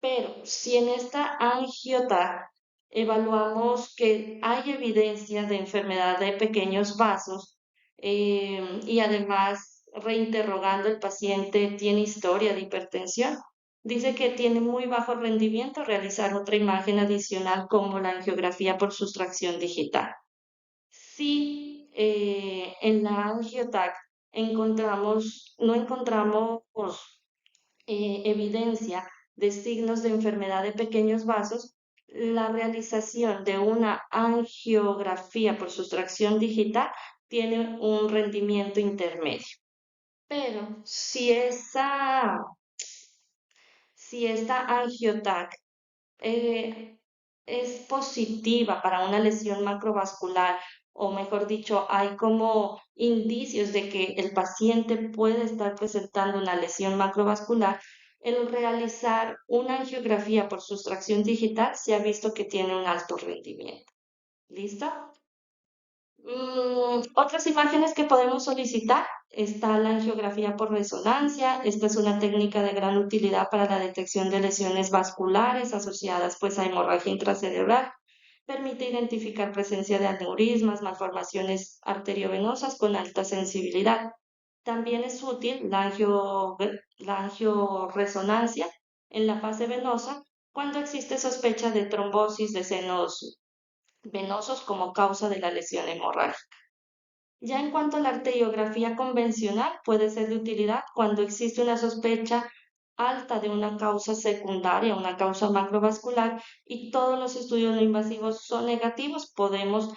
pero si en esta angiota evaluamos que hay evidencia de enfermedad de pequeños vasos y además reinterrogando el paciente tiene historia de hipertensión, dice que tiene muy bajo rendimiento realizar otra imagen adicional como la angiografía por sustracción digital. Si en la angioTAC no encontramos evidencia de signos de enfermedad de pequeños vasos, la realización de una angiografía por sustracción digital tiene un rendimiento intermedio. Pero si esta angiotac eh, es positiva para una lesión macrovascular, o mejor dicho, hay como indicios de que el paciente puede estar presentando una lesión macrovascular, el realizar una angiografía por sustracción digital se ha visto que tiene un alto rendimiento. ¿Listo? Otras imágenes que podemos solicitar está la angiografía por resonancia. Esta es una técnica de gran utilidad para la detección de lesiones vasculares asociadas pues a hemorragia intracerebral. Permite identificar presencia de aneurismas, malformaciones arteriovenosas con alta sensibilidad. También es útil la angioresonancia en la fase venosa cuando existe sospecha de trombosis de senos venosos como causa de la lesión hemorrágica. Ya en cuanto a la arteriografía convencional, puede ser de utilidad cuando existe una sospecha alta de una causa secundaria, una causa macrovascular, y todos los estudios no invasivos son negativos, podemos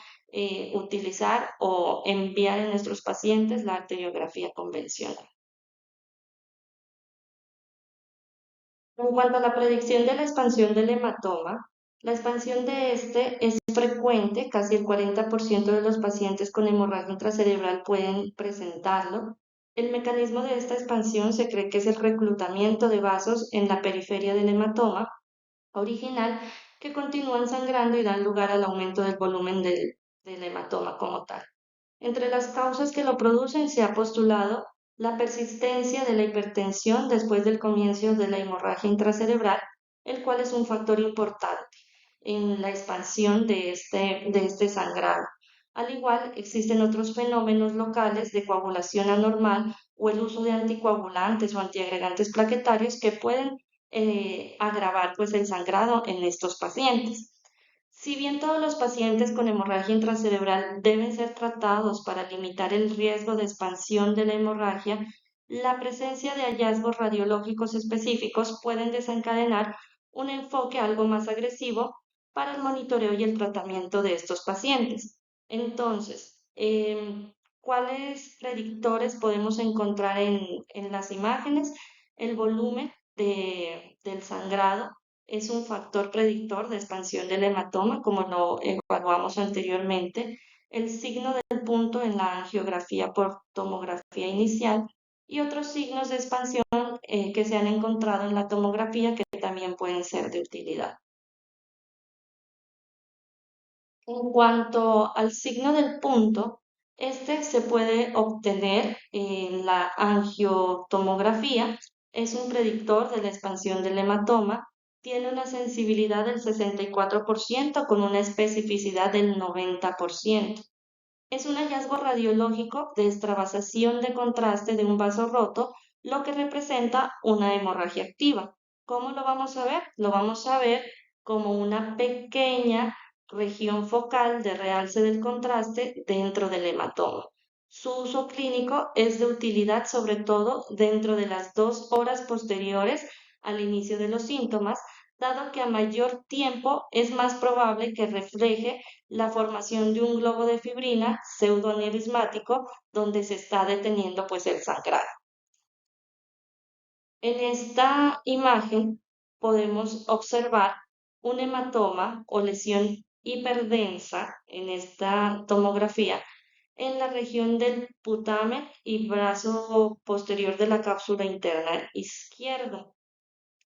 utilizar o enviar en nuestros pacientes la arteriografía convencional. En cuanto a la predicción de la expansión del hematoma, la expansión de este es frecuente, casi el 40% de los pacientes con hemorragia intracerebral pueden presentarlo. El mecanismo de esta expansión se cree que es el reclutamiento de vasos en la periferia del hematoma original que continúan sangrando y dan lugar al aumento del volumen del hematoma como tal. Entre las causas que lo producen se ha postulado la persistencia de la hipertensión después del comienzo de la hemorragia intracerebral, el cual es un factor importante en la expansión de este sangrado. Al igual, existen otros fenómenos locales de coagulación anormal o el uso de anticoagulantes o antiagregantes plaquetarios que pueden agravar pues, el sangrado en estos pacientes. Si bien todos los pacientes con hemorragia intracerebral deben ser tratados para limitar el riesgo de expansión de la hemorragia, la presencia de hallazgos radiológicos específicos pueden desencadenar un enfoque algo más agresivo para el monitoreo y el tratamiento de estos pacientes. Entonces, ¿cuáles predictores podemos encontrar en las imágenes? El volumen del sangrado es un factor predictor de expansión del hematoma, como lo evaluamos anteriormente, el signo del punto en la angiografía por tomografía inicial y otros signos de expansión que se han encontrado en la tomografía que también pueden ser de utilidad. En cuanto al signo del punto, este se puede obtener en la angiotomografía, es un predictor de la expansión del hematoma, tiene una sensibilidad del 64% con una especificidad del 90%. Es un hallazgo radiológico de extravasación de contraste de un vaso roto, lo que representa una hemorragia activa. ¿Cómo lo vamos a ver? Lo vamos a ver como una pequeña región focal de realce del contraste dentro del hematoma. Su uso clínico es de utilidad sobre todo dentro de las 2 horas posteriores al inicio de los síntomas, dado que a mayor tiempo es más probable que refleje la formación de un globo de fibrina pseudoaneurismático donde se está deteniendo pues el sangrado. En esta imagen podemos observar un hematoma o lesión hiperdensa en esta tomografía en la región del putamen y brazo posterior de la cápsula interna izquierda.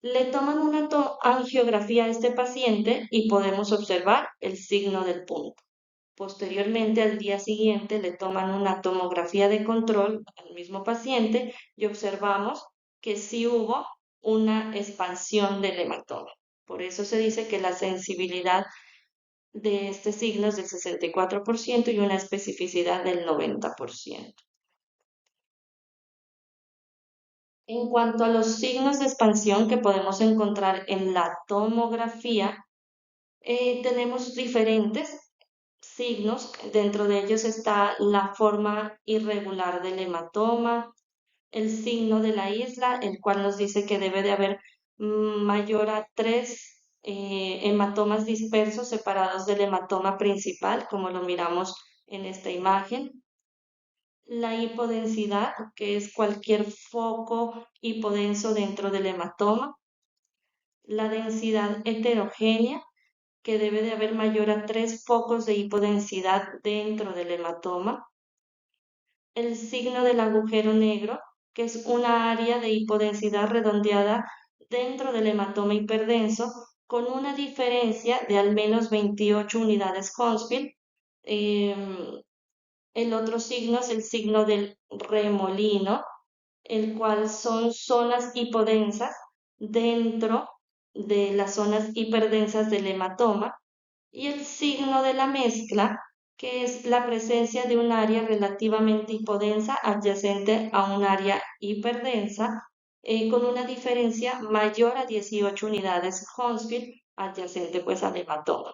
Le toman una angiografía a este paciente y podemos observar el signo del punto. Posteriormente, al día siguiente, le toman una tomografía de control al mismo paciente y observamos que sí hubo una expansión del hematoma. Por eso se dice que la sensibilidad de este signo es del 64% y una especificidad del 90%. En cuanto a los signos de expansión que podemos encontrar en la tomografía, tenemos diferentes signos. Dentro de ellos está la forma irregular del hematoma, el signo de la isla, el cual nos dice que debe de haber mayor a tres hematomas dispersos separados del hematoma principal, como lo miramos en esta imagen. La hipodensidad, que es cualquier foco hipodenso dentro del hematoma. La densidad heterogénea, que debe de haber mayor a tres focos de hipodensidad dentro del hematoma. El signo del agujero negro, que es una área de hipodensidad redondeada dentro del hematoma hiperdenso con una diferencia de al menos 28 unidades Hounsfield. El otro signo es el signo del remolino, el cual son zonas hipodensas dentro de las zonas hiperdensas del hematoma, y el signo de la mezcla, que es la presencia de un área relativamente hipodensa adyacente a un área hiperdensa, con una diferencia mayor a 18 unidades Hounsfield adyacente pues al hematoma.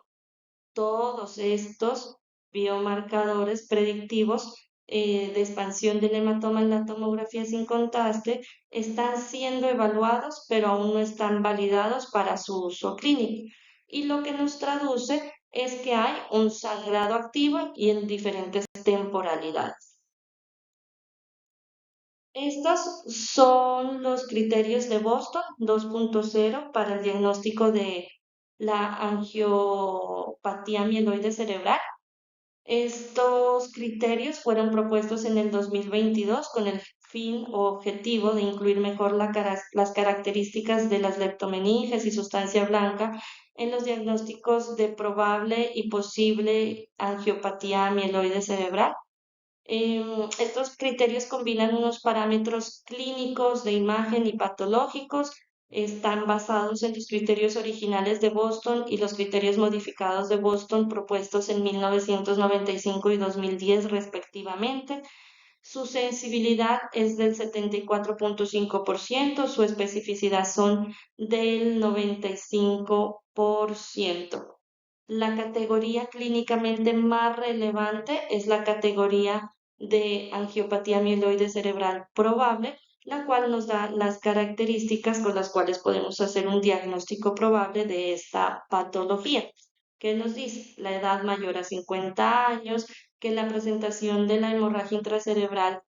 Todos estos biomarcadores predictivos de expansión del hematoma en la tomografía sin contraste están siendo evaluados, pero aún no están validados para su uso clínico. Y lo que nos traduce es que hay un sangrado activo y en diferentes temporalidades. Estos son los criterios de Boston 2.0 para el diagnóstico de la angiopatía mieloide cerebral. Estos criterios fueron propuestos en el 2022 con el fin o objetivo de incluir mejor las características de las leptomeninges y sustancia blanca en los diagnósticos de probable y posible angiopatía mieloide cerebral. Estos criterios combinan unos parámetros clínicos de imagen y patológicos, están basados en los criterios originales de Boston y los criterios modificados de Boston propuestos en 1995 y 2010 respectivamente. Su sensibilidad es del 74.5%, su especificidad son del 95%. La categoría clínicamente más relevante es la categoría de angiopatía mieloide cerebral probable, la cual nos da las características con las cuales podemos hacer un diagnóstico probable de esta patología. ¿Qué nos dice? La edad mayor a 50 años, que la presentación de la hemorragia intracerebral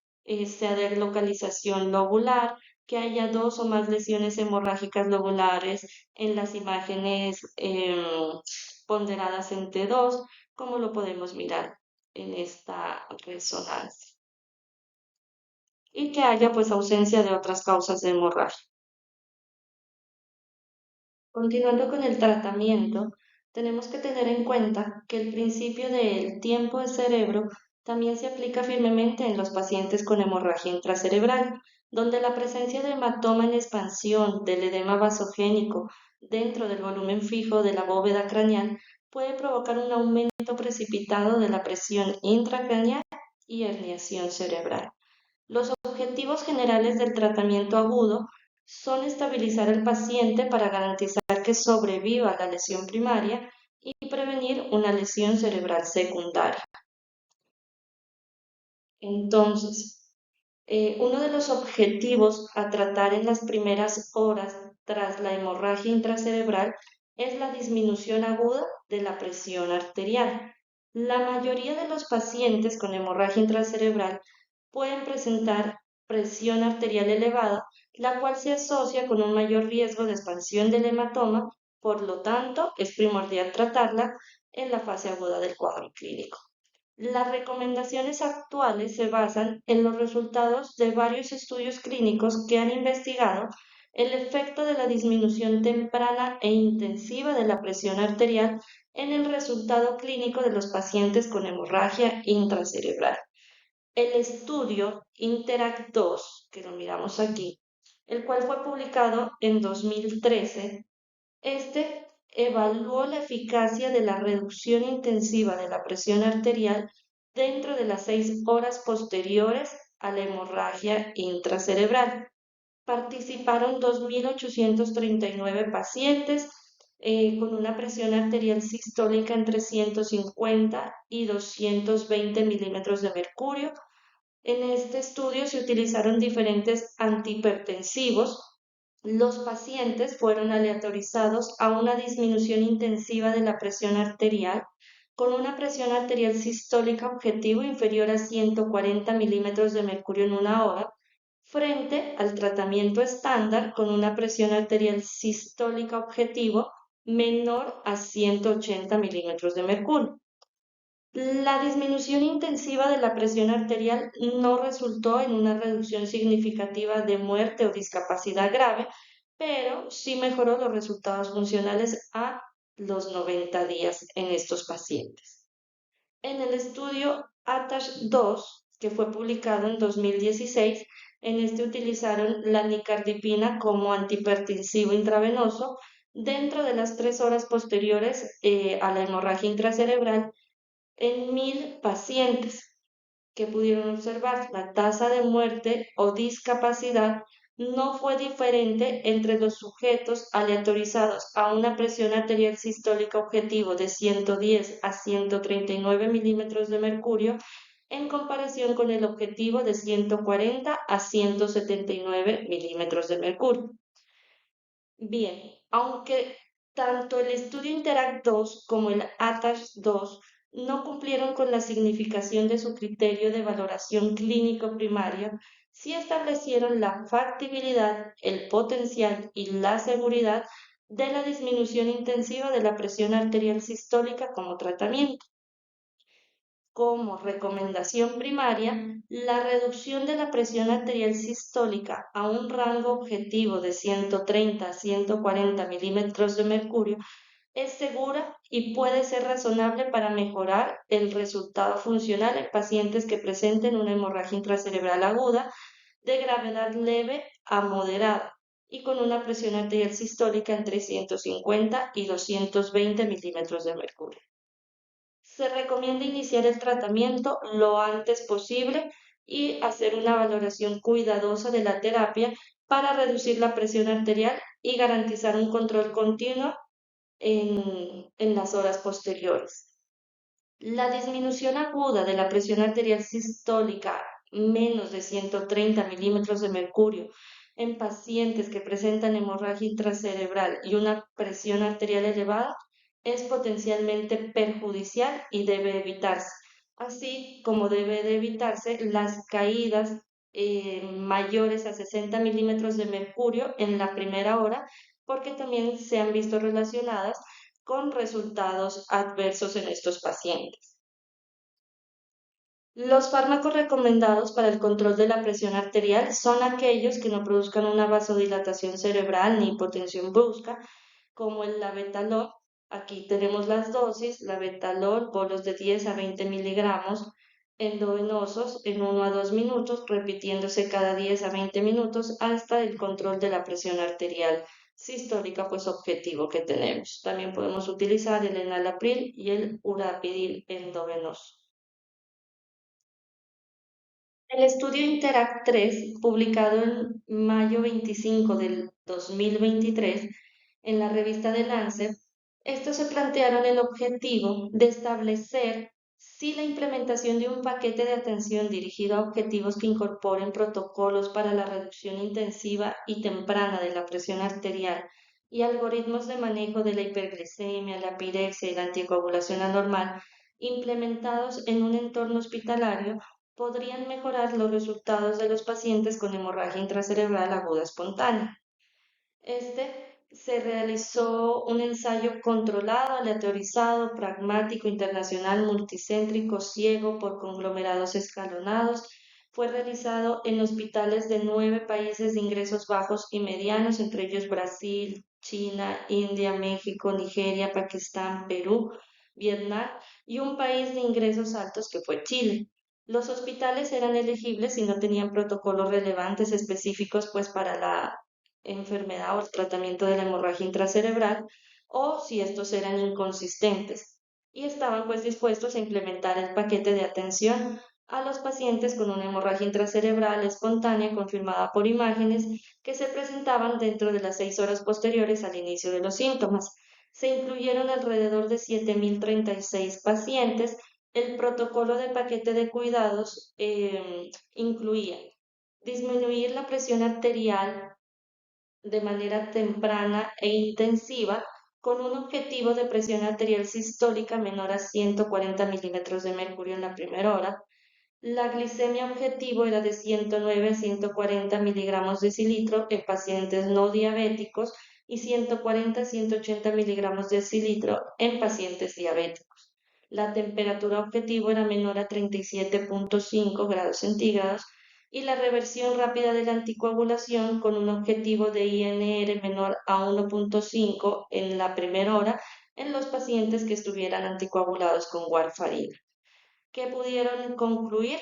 sea de localización lobular, que haya dos o más lesiones hemorrágicas lobulares en las imágenes ponderadas en T2, como lo podemos mirar en esta resonancia. Y que haya pues ausencia de otras causas de hemorragia. Continuando con el tratamiento, tenemos que tener en cuenta que el principio del tiempo de cerebro también se aplica firmemente en los pacientes con hemorragia intracerebral, donde la presencia de hematoma en expansión del edema vasogénico dentro del volumen fijo de la bóveda craneal puede provocar un aumento precipitado de la presión intracraneal y herniación cerebral. Los objetivos generales del tratamiento agudo son estabilizar al paciente para garantizar que sobreviva la lesión primaria y prevenir una lesión cerebral secundaria. Entonces, uno de los objetivos a tratar en las primeras horas tras la hemorragia intracerebral es la disminución aguda de la presión arterial. La mayoría de los pacientes con hemorragia intracerebral pueden presentar presión arterial elevada, la cual se asocia con un mayor riesgo de expansión del hematoma, por lo tanto, es primordial tratarla en la fase aguda del cuadro clínico. Las recomendaciones actuales se basan en los resultados de varios estudios clínicos que han investigado el efecto de la disminución temprana e intensiva de la presión arterial en el resultado clínico de los pacientes con hemorragia intracerebral. El estudio Interact 2, que lo miramos aquí, el cual fue publicado en 2013, evaluó la eficacia de la reducción intensiva de la presión arterial dentro de las 6 horas posteriores a la hemorragia intracerebral. Participaron 2.839 pacientes con una presión arterial sistólica entre 150 y 220 milímetros de mercurio, En este estudio se utilizaron diferentes antihipertensivos. Los pacientes fueron aleatorizados a una disminución intensiva de la presión arterial con una presión arterial sistólica objetivo inferior a 140 milímetros de mercurio en una hora, frente al tratamiento estándar con una presión arterial sistólica objetivo menor a 180 milímetros de mercurio. La disminución intensiva de la presión arterial no resultó en una reducción significativa de muerte o discapacidad grave, pero sí mejoró los resultados funcionales a los 90 días en estos pacientes. En el estudio ATASH-2, que fue publicado en 2016, en este utilizaron la nicardipina como antihipertensivo intravenoso dentro de las 3 horas posteriores a la hemorragia intracerebral en 1.000 pacientes que pudieron observar. La tasa de muerte o discapacidad no fue diferente entre los sujetos aleatorizados a una presión arterial sistólica objetivo de 110 a 139 milímetros de mercurio en comparación con el objetivo de 140 a 179 milímetros de mercurio. Bien, aunque tanto el estudio Interact 2 como el ATASH 2 no cumplieron con la significación de su criterio de valoración clínico primario, sí establecieron la factibilidad, el potencial y la seguridad de la disminución intensiva de la presión arterial sistólica como tratamiento. Como recomendación primaria, la reducción de la presión arterial sistólica a un rango objetivo de 130 a 140 milímetros de mercurio es segura y puede ser razonable para mejorar el resultado funcional en pacientes que presenten una hemorragia intracerebral aguda de gravedad leve a moderada y con una presión arterial sistólica entre 150 y 220 milímetros de mercurio. Se recomienda iniciar el tratamiento lo antes posible y hacer una valoración cuidadosa de la terapia para reducir la presión arterial y garantizar un control continuo en las horas posteriores. La disminución aguda de la presión arterial sistólica menos de 130 milímetros de mercurio en pacientes que presentan hemorragia intracerebral y una presión arterial elevada es potencialmente perjudicial y debe evitarse, así como debe de evitarse las caídas mayores a 60 milímetros de mercurio en la primera hora, porque también se han visto relacionadas con resultados adversos en estos pacientes. Los fármacos recomendados para el control de la presión arterial son aquellos que no produzcan una vasodilatación cerebral ni hipotensión brusca, como el labetalol. Aquí tenemos las dosis: labetalol, bolos de 10 a 20 miligramos endovenosos en 1 a 2 minutos, repitiéndose cada 10 a 20 minutos hasta el control de la presión arterial sistólica, pues objetivo que tenemos. También podemos utilizar el enalapril y el urapidil endovenoso. El estudio Interact 3, publicado en mayo 25 del 2023 en la revista The Lancet, estos se plantearon el objetivo de establecer si la implementación de un paquete de atención dirigido a objetivos que incorporen protocolos para la reducción intensiva y temprana de la presión arterial y algoritmos de manejo de la hiperglicemia, la pirexia y la anticoagulación anormal implementados en un entorno hospitalario podrían mejorar los resultados de los pacientes con hemorragia intracerebral aguda espontánea. Se realizó un ensayo controlado, aleatorizado, pragmático, internacional, multicéntrico, ciego, por conglomerados escalonados. Fue realizado en hospitales de 9 países de ingresos bajos y medianos, entre ellos Brasil, China, India, México, Nigeria, Pakistán, Perú, Vietnam, y un país de ingresos altos que fue Chile. Los hospitales eran elegibles si no tenían protocolos relevantes específicos pues para la enfermedad o el tratamiento de la hemorragia intracerebral, o si estos eran inconsistentes, y estaban pues dispuestos a implementar el paquete de atención a los pacientes con una hemorragia intracerebral espontánea confirmada por imágenes que se presentaban dentro de las 6 horas posteriores al inicio de los síntomas. Se incluyeron alrededor de 7.036 pacientes El protocolo de paquete de cuidados incluía disminuir la presión arterial de manera temprana e intensiva con un objetivo de presión arterial sistólica menor a 140 milímetros de mercurio en la primera hora. La glicemia objetivo era de 109 a 140 miligramos decilitro en pacientes no diabéticos y 140 a 180 miligramos decilitro en pacientes diabéticos. La temperatura objetivo era menor a 37,5 grados centígrados y la reversión rápida de la anticoagulación con un objetivo de INR menor a 1,5 en la primera hora en los pacientes que estuvieran anticoagulados con warfarina, que pudieron concluir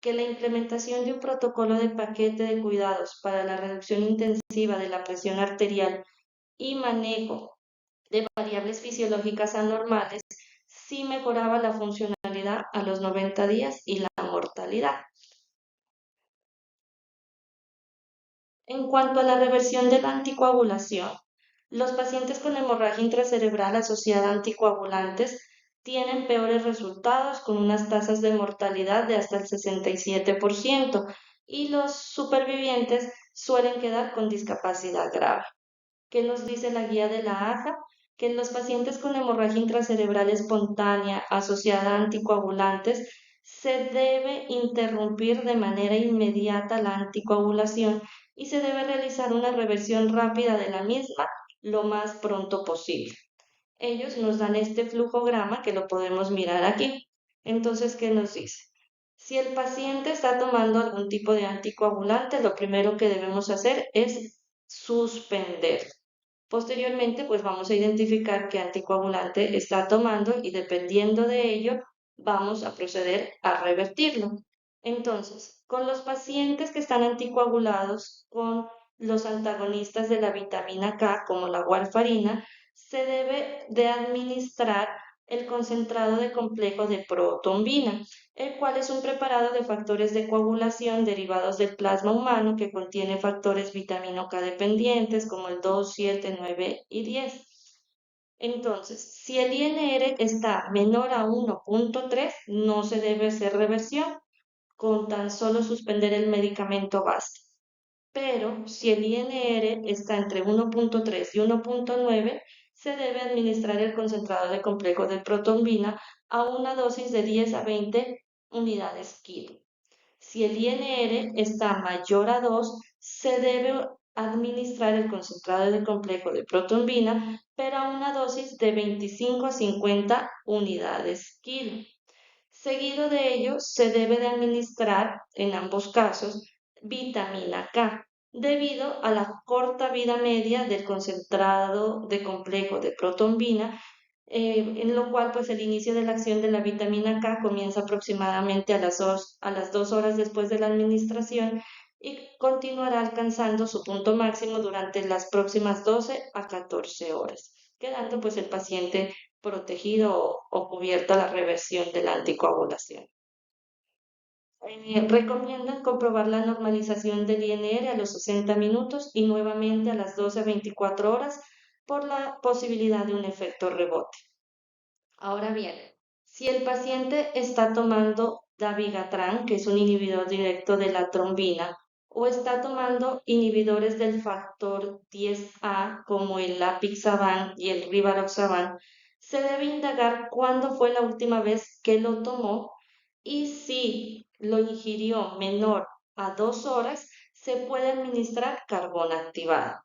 que la implementación de un protocolo de paquete de cuidados para la reducción intensiva de la presión arterial y manejo de variables fisiológicas anormales sí mejoraba la funcionalidad a los 90 días y la mortalidad. En cuanto a la reversión de la anticoagulación, los pacientes con hemorragia intracerebral asociada a anticoagulantes tienen peores resultados con unas tasas de mortalidad de hasta el 67% y los supervivientes suelen quedar con discapacidad grave. ¿Qué nos dice la guía de la AJA? Que en los pacientes con hemorragia intracerebral espontánea asociada a anticoagulantes se debe interrumpir de manera inmediata la anticoagulación y se debe realizar una reversión rápida de la misma lo más pronto posible. Ellos nos dan este flujograma que lo podemos mirar aquí. Entonces, ¿qué nos dice? Si el paciente está tomando algún tipo de anticoagulante, lo primero que debemos hacer es suspender. Posteriormente, pues vamos a identificar qué anticoagulante está tomando y dependiendo de ello, vamos a proceder a revertirlo. Entonces, con los pacientes que están anticoagulados con los antagonistas de la vitamina K, como la warfarina, se debe de administrar el concentrado de complejo de protombina, el cual es un preparado de factores de coagulación derivados del plasma humano que contiene factores vitamina K dependientes como el 2, 7, 9 y 10. Entonces, si el INR está menor a 1,3, no se debe hacer reversión, con tan solo suspender el medicamento base. Pero si el INR está entre 1,3 y 1,9, se debe administrar el concentrado de complejo de protombina a una dosis de 10 a 20 unidades kilo. Si el INR está mayor a 2, se debe administrar el concentrado de complejo de protombina, pero a una dosis de 25 a 50 unidades kilo. Seguido de ello, se debe de administrar, en ambos casos, vitamina K, debido a la corta vida media del concentrado de complejo de protombina, en lo cual pues el inicio de la acción de la vitamina K comienza aproximadamente a las 2 horas después de la administración y continuará alcanzando su punto máximo durante las próximas 12 a 14 horas, quedando pues el paciente protegido o cubierta la reversión de la anticoagulación. Recomiendan comprobar la normalización del INR a los 60 minutos y nuevamente a las 12 a 24 horas por la posibilidad de un efecto rebote. Ahora bien, si el paciente está tomando dabigatran, que es un inhibidor directo de la trombina, o está tomando inhibidores del factor 10A como el apixaban y el rivaroxaban, se debe indagar cuándo fue la última vez que lo tomó y si lo ingirió menor a 2 horas, se puede administrar carbón activado.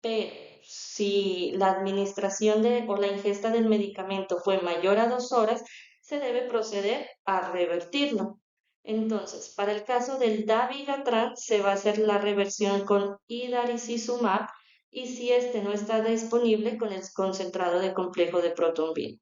Pero si la administración o la ingesta del medicamento fue mayor a 2 horas, se debe proceder a revertirlo. Entonces, para el caso del dabigatran, se va a hacer la reversión con idarucizumab y si este no está disponible, con el concentrado de complejo de protombina.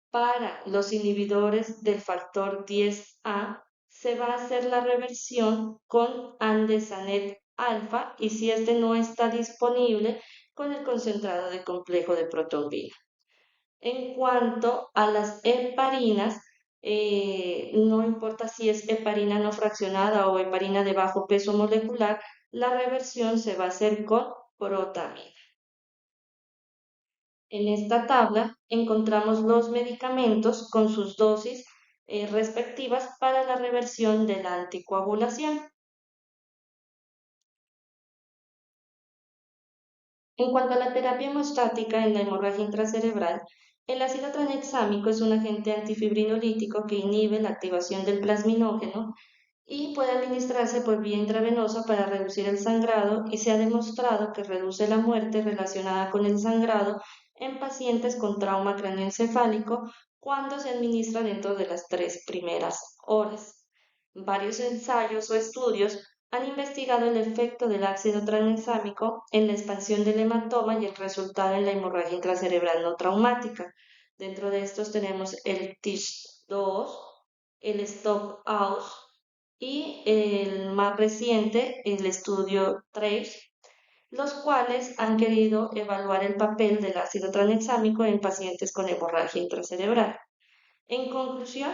Para los inhibidores del factor 10A se va a hacer la reversión con andesanet alfa y si este no está disponible, con el concentrado de complejo de protombina. En cuanto a las heparinas, no importa si es heparina no fraccionada o heparina de bajo peso molecular, la reversión se va a hacer con protamina. En esta tabla encontramos los medicamentos con sus dosis respectivas para la reversión de la anticoagulación. En cuanto a la terapia hemostática en la hemorragia intracerebral, el ácido tranexámico es un agente antifibrinolítico que inhibe la activación del plasminógeno y puede administrarse por vía intravenosa para reducir el sangrado y se ha demostrado que reduce la muerte relacionada con el sangrado en pacientes con trauma craneoencefálico cuando se administra dentro de las 3 primeras horas. Varios ensayos o estudios han investigado el efecto del ácido tranexámico en la expansión del hematoma y el resultado en la hemorragia intracerebral no traumática. Dentro de estos tenemos el TISH2, el STOP-AUS y el más reciente, el estudio TRACE, los cuales han querido evaluar el papel del ácido tranexámico en pacientes con hemorragia intracerebral. En conclusión,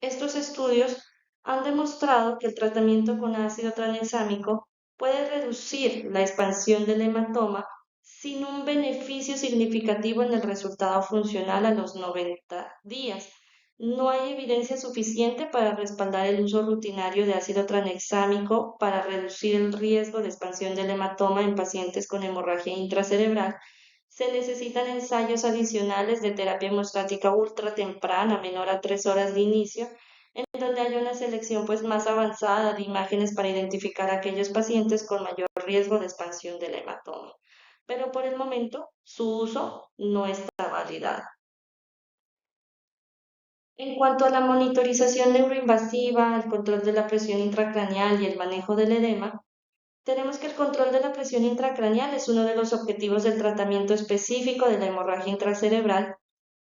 estos estudios han demostrado que el tratamiento con ácido tranexámico puede reducir la expansión del hematoma sin un beneficio significativo en el resultado funcional a los 90 días. No hay evidencia suficiente para respaldar el uso rutinario de ácido tranexámico para reducir el riesgo de expansión del hematoma en pacientes con hemorragia intracerebral. Se necesitan ensayos adicionales de terapia hemostática ultra temprana, menor a 3 horas de inicio, en donde haya una selección pues más avanzada de imágenes para identificar a aquellos pacientes con mayor riesgo de expansión del hematoma. Pero por el momento su uso no está validado. En cuanto a la monitorización neuroinvasiva, el control de la presión intracraneal y el manejo del edema, tenemos que el control de la presión intracraneal es uno de los objetivos del tratamiento específico de la hemorragia intracerebral.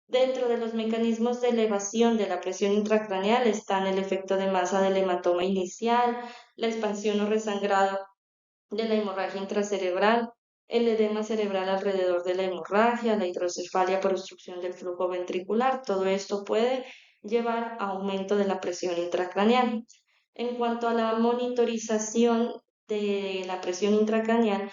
Dentro de los mecanismos de elevación de la presión intracraneal están el efecto de masa del hematoma inicial, la expansión o resangrado de la hemorragia intracerebral, el edema cerebral alrededor de la hemorragia, la hidrocefalia por obstrucción del flujo ventricular. Todo esto puede llevar a aumento de la presión intracraneal. En cuanto a la monitorización de la presión intracraneal,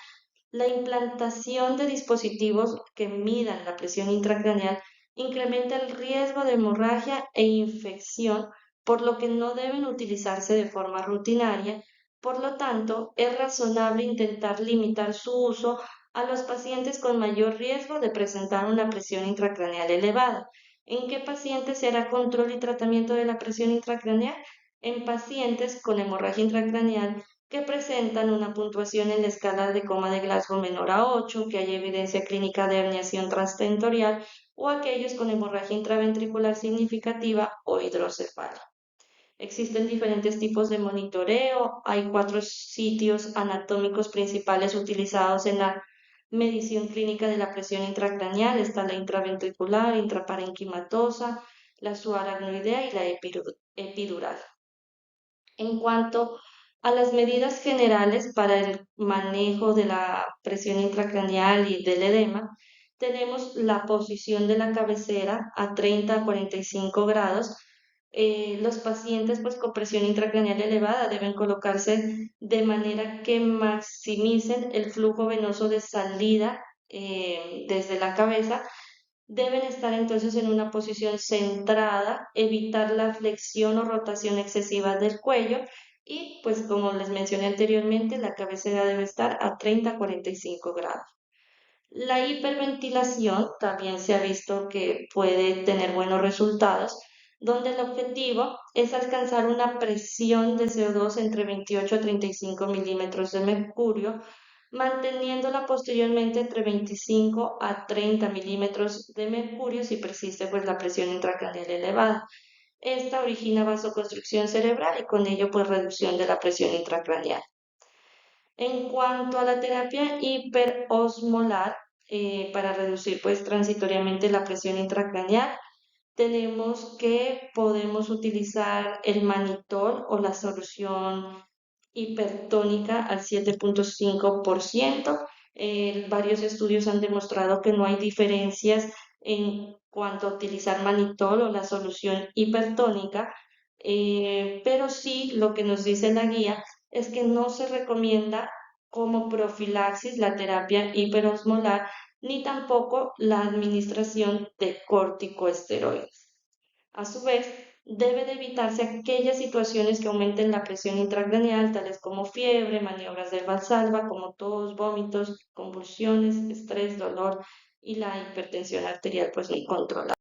la implantación de dispositivos que midan la presión intracraneal incrementa el riesgo de hemorragia e infección, por lo que no deben utilizarse de forma rutinaria. Por lo tanto, es razonable intentar limitar su uso a los pacientes con mayor riesgo de presentar una presión intracraneal elevada. ¿En qué pacientes se hará control y tratamiento de la presión intracraneal? En pacientes con hemorragia intracraneal que presentan una puntuación en la escala de coma de Glasgow menor a 8, que hay evidencia clínica de herniación transtentorial, o aquellos con hemorragia intraventricular significativa o hidrocefalia. Existen diferentes tipos de monitoreo. Hay 4 sitios anatómicos principales utilizados en la medición clínica de la presión intracraneal. Está la intraventricular, intraparenquimatosa, la subaracnoidea y la epidural. En cuanto a las medidas generales para el manejo de la presión intracraneal y del edema, tenemos la posición de la cabecera a 30 a 45 grados. Los pacientes pues, con presión intracraneal elevada deben colocarse de manera que maximicen el flujo venoso de salida desde la cabeza. Deben estar entonces en una posición centrada, evitar la flexión o rotación excesiva del cuello y pues como les mencioné anteriormente, la cabecera debe estar a 30 a 45 grados. La hiperventilación también se ha visto que puede tener buenos resultados, donde el objetivo es alcanzar una presión de CO2 entre 28 a 35 milímetros de mercurio, manteniéndola posteriormente entre 25 a 30 milímetros de mercurio si persiste pues, la presión intracraneal elevada. Esta origina vasoconstricción cerebral y con ello pues reducción de la presión intracraneal. En cuanto a la terapia hiperosmolar, para reducir pues transitoriamente la presión intracraneal, tenemos que podemos utilizar el manitol o la solución hipertónica al 7,5%. Varios estudios han demostrado que no hay diferencias en cuanto a utilizar manitol o la solución hipertónica, pero sí lo que nos dice la guía es que no se recomienda como profilaxis la terapia hiperosmolar, ni tampoco la administración de corticosteroides. A su vez, debe de evitarse aquellas situaciones que aumenten la presión intracraneal, tales como fiebre, maniobras del Valsalva, como tos, vómitos, convulsiones, estrés, dolor y la hipertensión arterial pues incontrolada.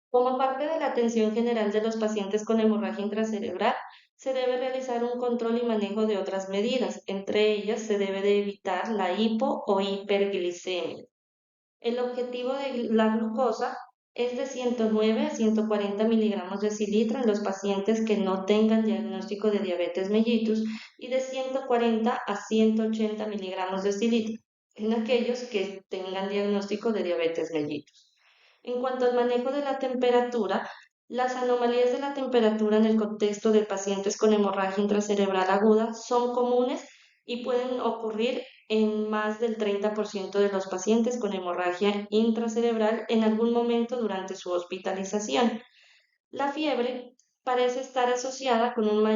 Como parte de la atención general de los pacientes con hemorragia intracerebral, se debe realizar un control y manejo de otras medidas. Entre ellas, se debe de evitar la hipo o hiperglicemia. El objetivo de la glucosa es de 109 a 140 miligramos de cilitro en los pacientes que no tengan diagnóstico de diabetes mellitus y de 140 a 180 miligramos de cilitro en aquellos que tengan diagnóstico de diabetes mellitus. En cuanto al manejo de la temperatura, las anomalías de la temperatura en el contexto de pacientes con hemorragia intracerebral aguda son comunes y pueden ocurrir en más del 30% de los pacientes con hemorragia intracerebral en algún momento durante su hospitalización. La fiebre parece estar asociada con una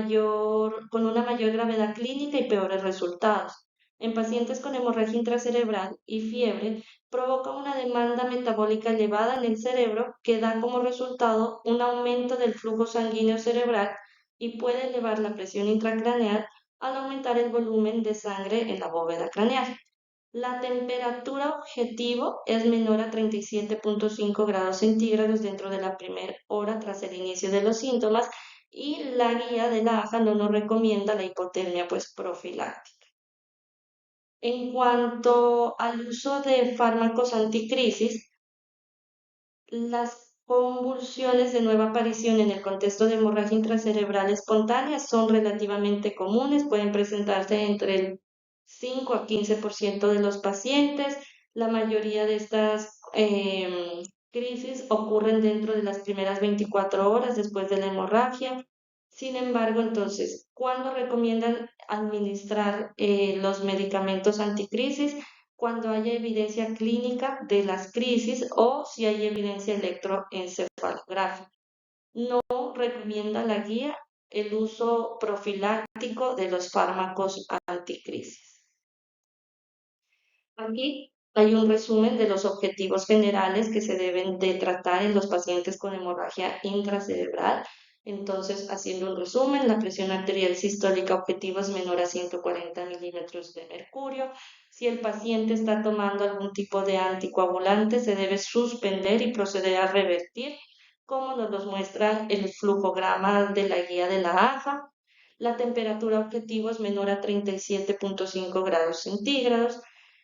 mayor gravedad clínica y peores resultados. En pacientes con hemorragia intracerebral y fiebre, provoca una demanda metabólica elevada en el cerebro que da como resultado un aumento del flujo sanguíneo cerebral y puede elevar la presión intracraneal al aumentar el volumen de sangre en la bóveda craneal. La temperatura objetivo es menor a 37,5 grados centígrados dentro de la primera hora tras el inicio de los síntomas y la guía de la AJA no nos recomienda la hipotermia pues profiláctica. En cuanto al uso de fármacos anticrisis, las convulsiones de nueva aparición en el contexto de hemorragia intracerebral espontánea son relativamente comunes, pueden presentarse entre el 5 a 15% de los pacientes. La mayoría de estas crisis ocurren dentro de las primeras 24 horas después de la hemorragia. Sin embargo, entonces, ¿cuándo recomiendan administrar los medicamentos anticrisis? Cuando haya evidencia clínica de las crisis o si hay evidencia electroencefalográfica. No recomienda la guía el uso profiláctico de los fármacos anticrisis. Aquí hay un resumen de los objetivos generales que se deben de tratar en los pacientes con hemorragia intracerebral. Entonces, haciendo un resumen, la presión arterial sistólica objetiva es menor a 140 milímetros de mercurio. Si el paciente está tomando algún tipo de anticoagulante, se debe suspender y proceder a revertir, como nos los muestra el flujograma de la guía de la AJA. La temperatura objetivo es menor a 37,5 grados centígrados.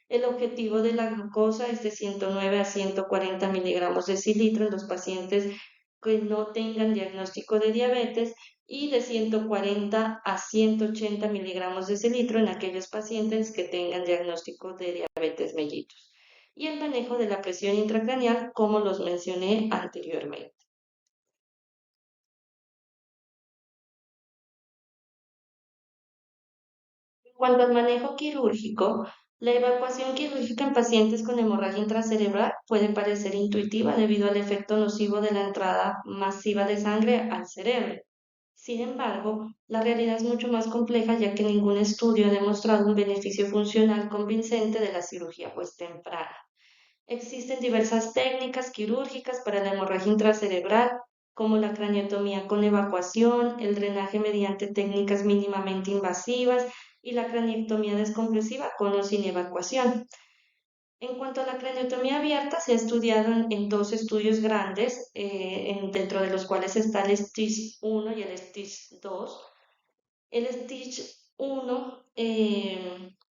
El objetivo de la glucosa es de 109 a 140 miligramos de cilitro en los pacientes que no tengan diagnóstico de diabetes y de 140 a 180 miligramos de cilitro en aquellos pacientes que tengan diagnóstico de diabetes mellitus. Y el manejo de la presión intracraneal, como los mencioné anteriormente. En cuanto al manejo quirúrgico, la evacuación quirúrgica en pacientes con hemorragia intracerebral puede parecer intuitiva debido al efecto nocivo de la entrada masiva de sangre al cerebro. Sin embargo, la realidad es mucho más compleja ya que ningún estudio ha demostrado un beneficio funcional convincente de la cirugía pues temprana. Existen diversas técnicas quirúrgicas para la hemorragia intracerebral, como la craniotomía con evacuación, el drenaje mediante técnicas mínimamente invasivas y la craniotomía descompresiva con o sin evacuación. En cuanto a la craniotomía abierta, se ha estudiado en dos estudios grandes, dentro de los cuales está el STICH 1 y el STICH 2. El Stitch 1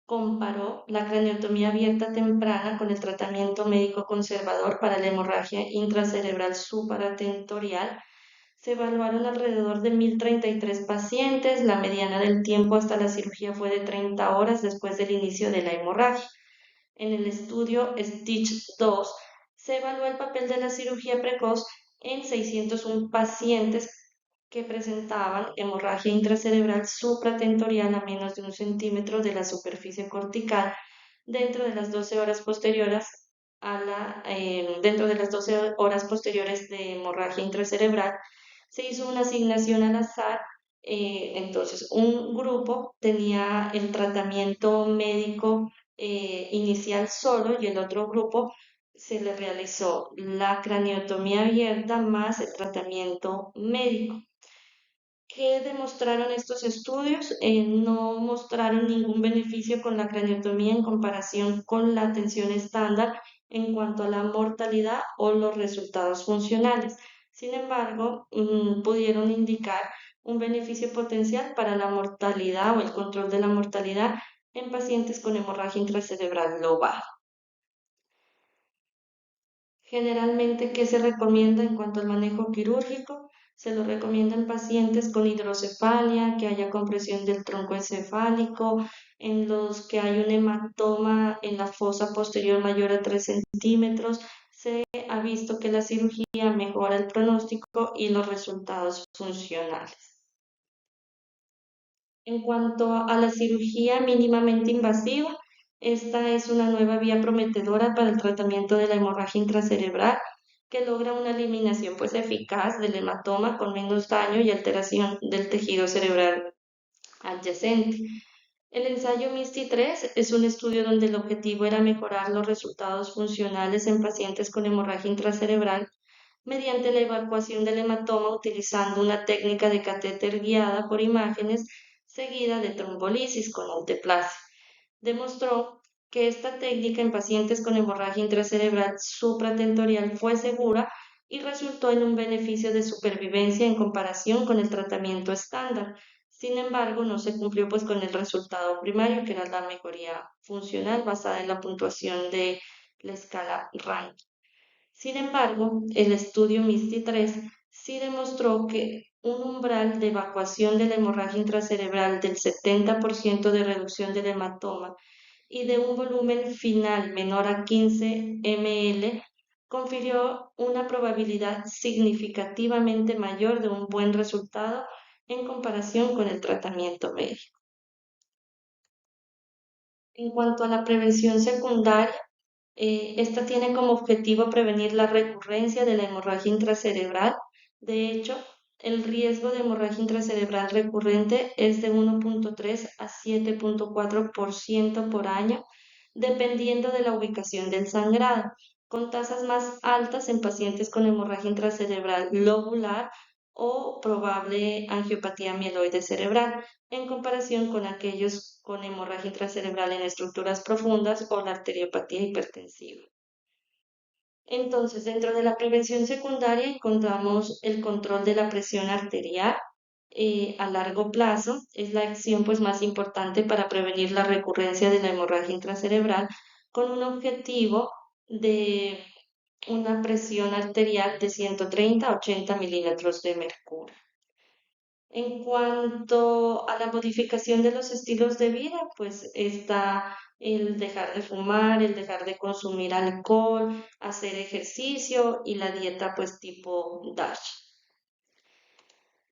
comparó la craniotomía abierta temprana con el tratamiento médico conservador para la hemorragia intracerebral superatentorial. Se evaluaron alrededor de 1.033 pacientes. La mediana del tiempo hasta la cirugía fue de 30 horas después del inicio de la hemorragia. En el estudio Stitch 2 se evaluó el papel de la cirugía precoz en 601 pacientes que presentaban hemorragia intracerebral supratentorial a menos de 1 centímetro de la superficie cortical dentro de las 12 horas posteriores dentro de las 12 horas posteriores de hemorragia intracerebral. Se hizo una asignación al azar. Entonces, un grupo tenía el tratamiento médico inicial solo y el otro grupo se le realizó la craneotomía abierta más el tratamiento médico. ¿Qué demostraron estos estudios? No mostraron ningún beneficio con la craneotomía en comparación con la atención estándar en cuanto a la mortalidad o los resultados funcionales. Sin embargo, pudieron indicar un beneficio potencial para la mortalidad o el control de la mortalidad en pacientes con hemorragia intracerebral global. Generalmente, ¿qué se recomienda en cuanto al manejo quirúrgico? Se lo recomienda en pacientes con hidrocefalia, que haya compresión del tronco encefálico, en los que hay un hematoma en la fosa posterior mayor a 3 centímetros. Se ha visto que la cirugía mejora el pronóstico y los resultados funcionales. En cuanto a la cirugía mínimamente invasiva, esta es una nueva vía prometedora para el tratamiento de la hemorragia intracerebral que logra una eliminación pues eficaz del hematoma con menos daño y alteración del tejido cerebral adyacente. El ensayo MISTI-3 es un estudio donde el objetivo era mejorar los resultados funcionales en pacientes con hemorragia intracerebral mediante la evacuación del hematoma utilizando una técnica de catéter guiada por imágenes seguida de trombolisis con anteplasia. Demostró que esta técnica en pacientes con hemorragia intracerebral supratentorial fue segura y resultó en un beneficio de supervivencia en comparación con el tratamiento estándar. Sin embargo, no se cumplió pues con el resultado primario, que era la mejoría funcional basada en la puntuación de la escala Rank. Sin embargo, el estudio MISTI-3 sí demostró que un umbral de evacuación de la hemorragia intracerebral del 70% de reducción del hematoma y de un volumen final menor a 15 ml confirió una probabilidad significativamente mayor de un buen resultado en comparación con el tratamiento médico. En cuanto a la prevención secundaria, esta tiene como objetivo prevenir la recurrencia de la hemorragia intracerebral. De hecho, el riesgo de hemorragia intracerebral recurrente es de 1.3 a 7.4% por año, dependiendo de la ubicación del sangrado, con tasas más altas en pacientes con hemorragia intracerebral lobular o probable angiopatía mieloide cerebral, en comparación con aquellos con hemorragia intracerebral en estructuras profundas o la arteriopatía hipertensiva. Entonces, dentro de la prevención secundaria encontramos el control de la presión arterial a largo plazo. Es la acción pues, más importante para prevenir la recurrencia de la hemorragia intracerebral con un objetivo de una presión arterial de 130 a 80 milímetros de mercurio. En cuanto a la modificación de los estilos de vida, pues está el dejar de fumar, el dejar de consumir alcohol, hacer ejercicio y la dieta pues tipo DASH.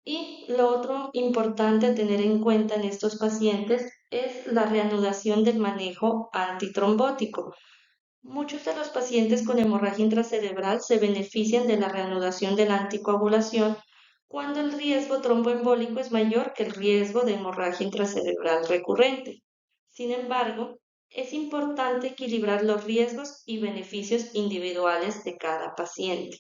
Y lo otro importante a tener en cuenta en estos pacientes es la reanudación del manejo antitrombótico. Muchos de los pacientes con hemorragia intracerebral se benefician de la reanudación de la anticoagulación cuando el riesgo tromboembólico es mayor que el riesgo de hemorragia intracerebral recurrente. Sin embargo, es importante equilibrar los riesgos y beneficios individuales de cada paciente.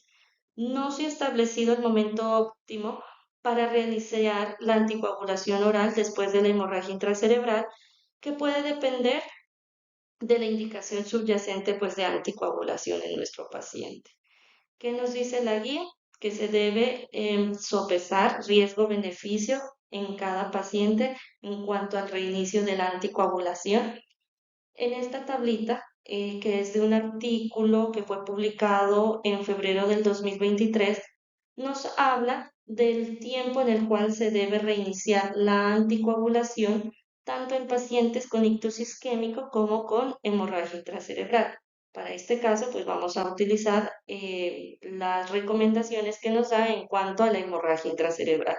No se ha establecido el momento óptimo para realizar la anticoagulación oral después de la hemorragia intracerebral, que puede depender de la indicación subyacente pues, de anticoagulación en nuestro paciente. ¿Qué nos dice la guía? Que se debe sopesar riesgo-beneficio en cada paciente en cuanto al reinicio de la anticoagulación. En esta tablita, que es de un artículo que fue publicado en febrero del 2023, nos habla del tiempo en el cual se debe reiniciar la anticoagulación tanto en pacientes con ictus isquémico como con hemorragia intracerebral. Para este caso, pues vamos a utilizar las recomendaciones que nos da en cuanto a la hemorragia intracerebral.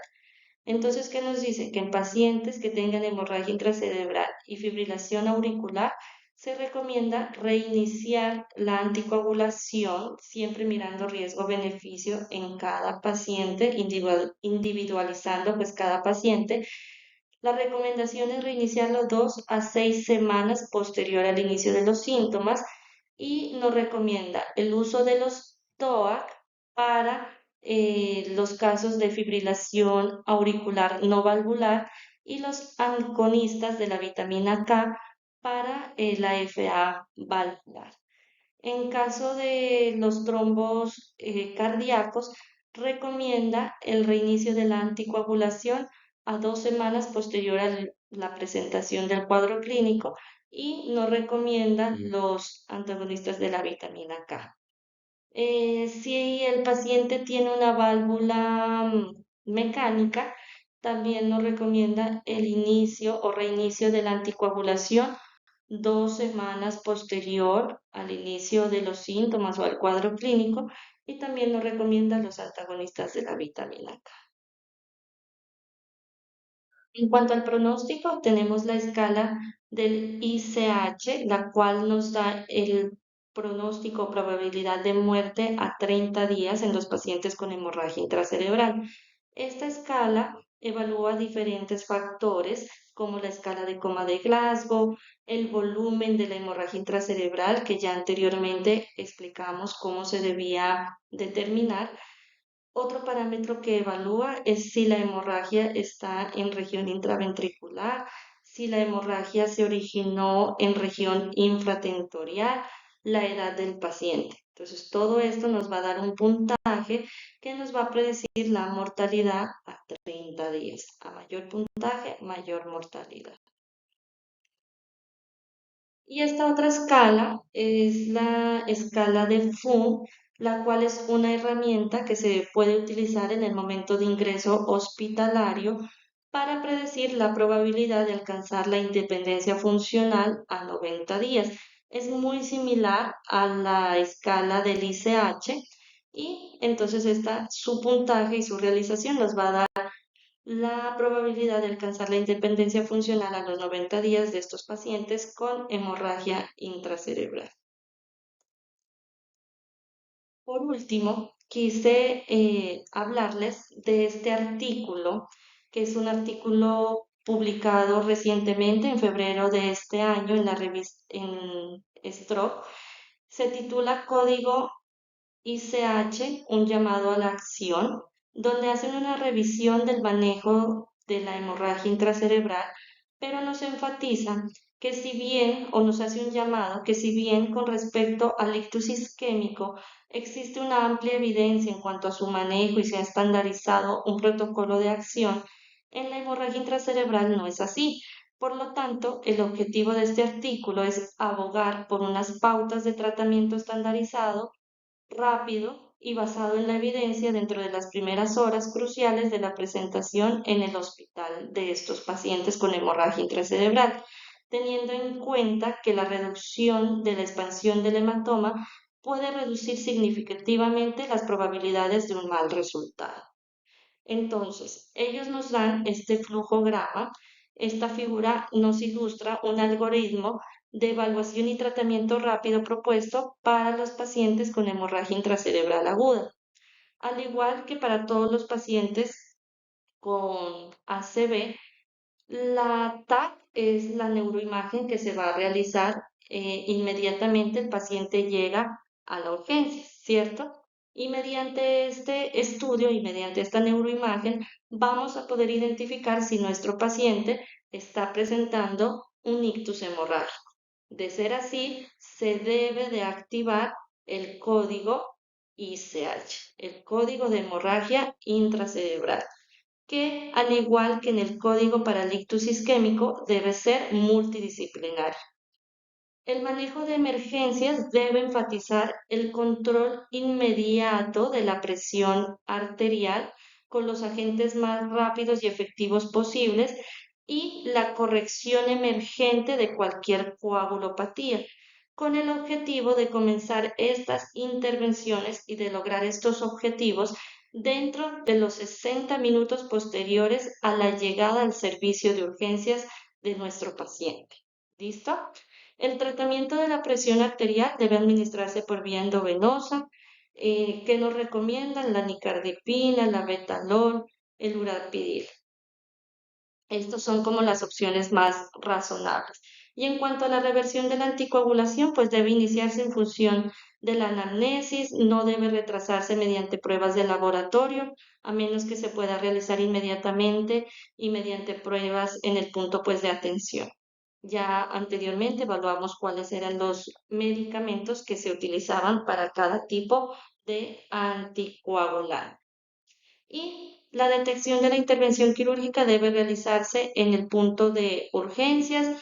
Entonces, ¿qué nos dice? Que en pacientes que tengan hemorragia intracerebral y fibrilación auricular, se recomienda reiniciar la anticoagulación, siempre mirando riesgo-beneficio en cada paciente, individualizando pues cada paciente, La recomendación es reiniciarlo 2 a 6 semanas posterior al inicio de los síntomas y nos recomienda el uso de los DOAC para los casos de fibrilación auricular no valvular y los anconistas de la vitamina K para la FA valvular. En caso de los trombos cardíacos, recomienda el reinicio de la anticoagulación a 2 semanas posterior a la presentación del cuadro clínico y no recomienda los antagonistas de la vitamina K. Si el paciente tiene una válvula mecánica, también nos recomienda el inicio o reinicio de la anticoagulación 2 semanas posterior al inicio de los síntomas o al cuadro clínico y también nos recomienda los antagonistas de la vitamina K. En cuanto al pronóstico, tenemos la escala del ICH, la cual nos da el pronóstico o probabilidad de muerte a 30 días en los pacientes con hemorragia intracerebral. Esta escala evalúa diferentes factores como la escala de coma de Glasgow, el volumen de la hemorragia intracerebral, que ya anteriormente explicamos cómo se debía determinar. Otro parámetro que evalúa es si la hemorragia está en región intraventricular, si la hemorragia se originó en región infratentorial, la edad del paciente. Entonces, todo esto nos va a dar un puntaje que nos va a predecir la mortalidad a 30 días. A mayor puntaje, mayor mortalidad. Y esta otra escala es la escala de FUM, la cual es una herramienta que se puede utilizar en el momento de ingreso hospitalario para predecir la probabilidad de alcanzar la independencia funcional a 90 días. Es muy similar a la escala del ICH y entonces su puntaje y su realización nos va a dar la probabilidad de alcanzar la independencia funcional a los 90 días de estos pacientes con hemorragia intracerebral. Por último, quise hablarles de este artículo, que es un artículo publicado recientemente en febrero de este año en la revista en Stroke. Se titula Código ICH, un llamado a la acción, donde hacen una revisión del manejo de la hemorragia intracerebral, pero nos enfatiza que si bien, o nos hace un llamado, que si bien con respecto al ictus isquémico existe una amplia evidencia en cuanto a su manejo y se ha estandarizado un protocolo de acción, en la hemorragia intracerebral no es así. Por lo tanto, el objetivo de este artículo es abogar por unas pautas de tratamiento estandarizado rápido y basado en la evidencia dentro de las primeras horas cruciales de la presentación en el hospital de estos pacientes con hemorragia intracerebral, teniendo en cuenta que la reducción de la expansión del hematoma puede reducir significativamente las probabilidades de un mal resultado. Entonces, ellos nos dan este flujograma. Esta figura nos ilustra un algoritmo de evaluación y tratamiento rápido propuesto para los pacientes con hemorragia intracerebral aguda. Al igual que para todos los pacientes con ACV, la TAC es la neuroimagen que se va a realizar inmediatamente el paciente llega a la urgencia, ¿cierto? Y mediante este estudio y mediante esta neuroimagen vamos a poder identificar si nuestro paciente está presentando un ictus hemorrágico. De ser así, se debe de activar el código ICH, el código de hemorragia intracerebral, que, al igual que en el código para el ictus isquémico, debe ser multidisciplinario. El manejo de emergencias debe enfatizar el control inmediato de la presión arterial con los agentes más rápidos y efectivos posibles y la corrección emergente de cualquier coagulopatía, con el objetivo de comenzar estas intervenciones y de lograr estos objetivos dentro de los 60 minutos posteriores a la llegada al servicio de urgencias de nuestro paciente. ¿Listo? El tratamiento de la presión arterial debe administrarse por vía endovenosa. ¿Qué nos recomiendan? La nicardipina, la betalol, el urapidil. Estos son como las opciones más razonables. Y en cuanto a la reversión de la anticoagulación, pues debe iniciarse en función de la anamnesis, no debe retrasarse mediante pruebas de laboratorio, a menos que se pueda realizar inmediatamente y mediante pruebas en el punto pues de atención. Ya anteriormente evaluamos cuáles eran los medicamentos que se utilizaban para cada tipo de anticoagulante. Y la detección de la intervención quirúrgica debe realizarse en el punto de urgencias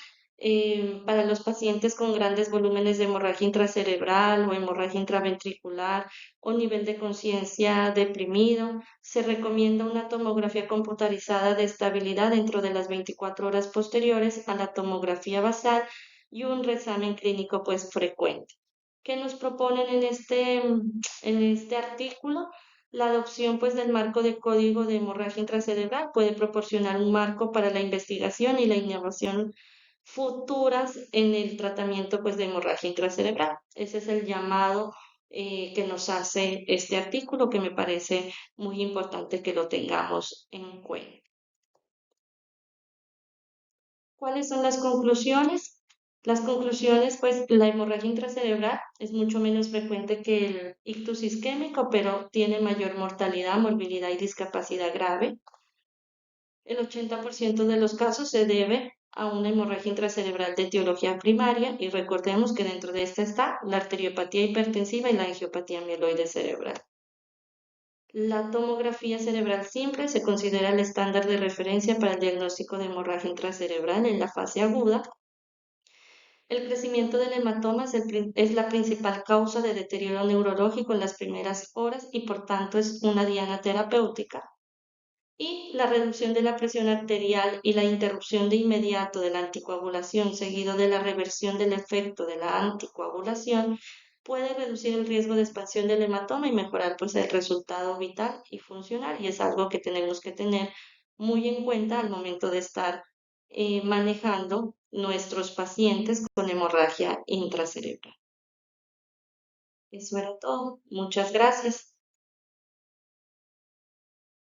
para los pacientes con grandes volúmenes de hemorragia intracerebral o hemorragia intraventricular o nivel de conciencia deprimido. Se recomienda una tomografía computarizada de estabilidad dentro de las 24 horas posteriores a la tomografía basal y un reexamen clínico pues frecuente. ¿Qué nos proponen en este artículo? La adopción pues del marco de código de hemorragia intracerebral puede proporcionar un marco para la investigación y la innovación futuras en el tratamiento pues de hemorragia intracerebral. Ese es el llamado que nos hace este artículo, que me parece muy importante que lo tengamos en cuenta. ¿Cuáles son las conclusiones? Las conclusiones, pues la hemorragia intracerebral es mucho menos frecuente que el ictus isquémico, pero tiene mayor mortalidad, morbilidad y discapacidad grave. El 80% de los casos se debe a una hemorragia intracerebral de etiología primaria y recordemos que dentro de esta está la arteriopatía hipertensiva y la angiopatía mieloide cerebral. La tomografía cerebral simple se considera el estándar de referencia para el diagnóstico de hemorragia intracerebral en la fase aguda. El crecimiento del hematoma es la principal causa de deterioro neurológico en las primeras horas y por tanto es una diana terapéutica. Y la reducción de la presión arterial y la interrupción de inmediato de la anticoagulación, seguido de la reversión del efecto de la anticoagulación, puede reducir el riesgo de expansión del hematoma y mejorar pues el resultado vital y funcional. Y es algo que tenemos que tener muy en cuenta al momento de estar manejando nuestros pacientes con hemorragia intracerebral. Eso era todo. Muchas gracias.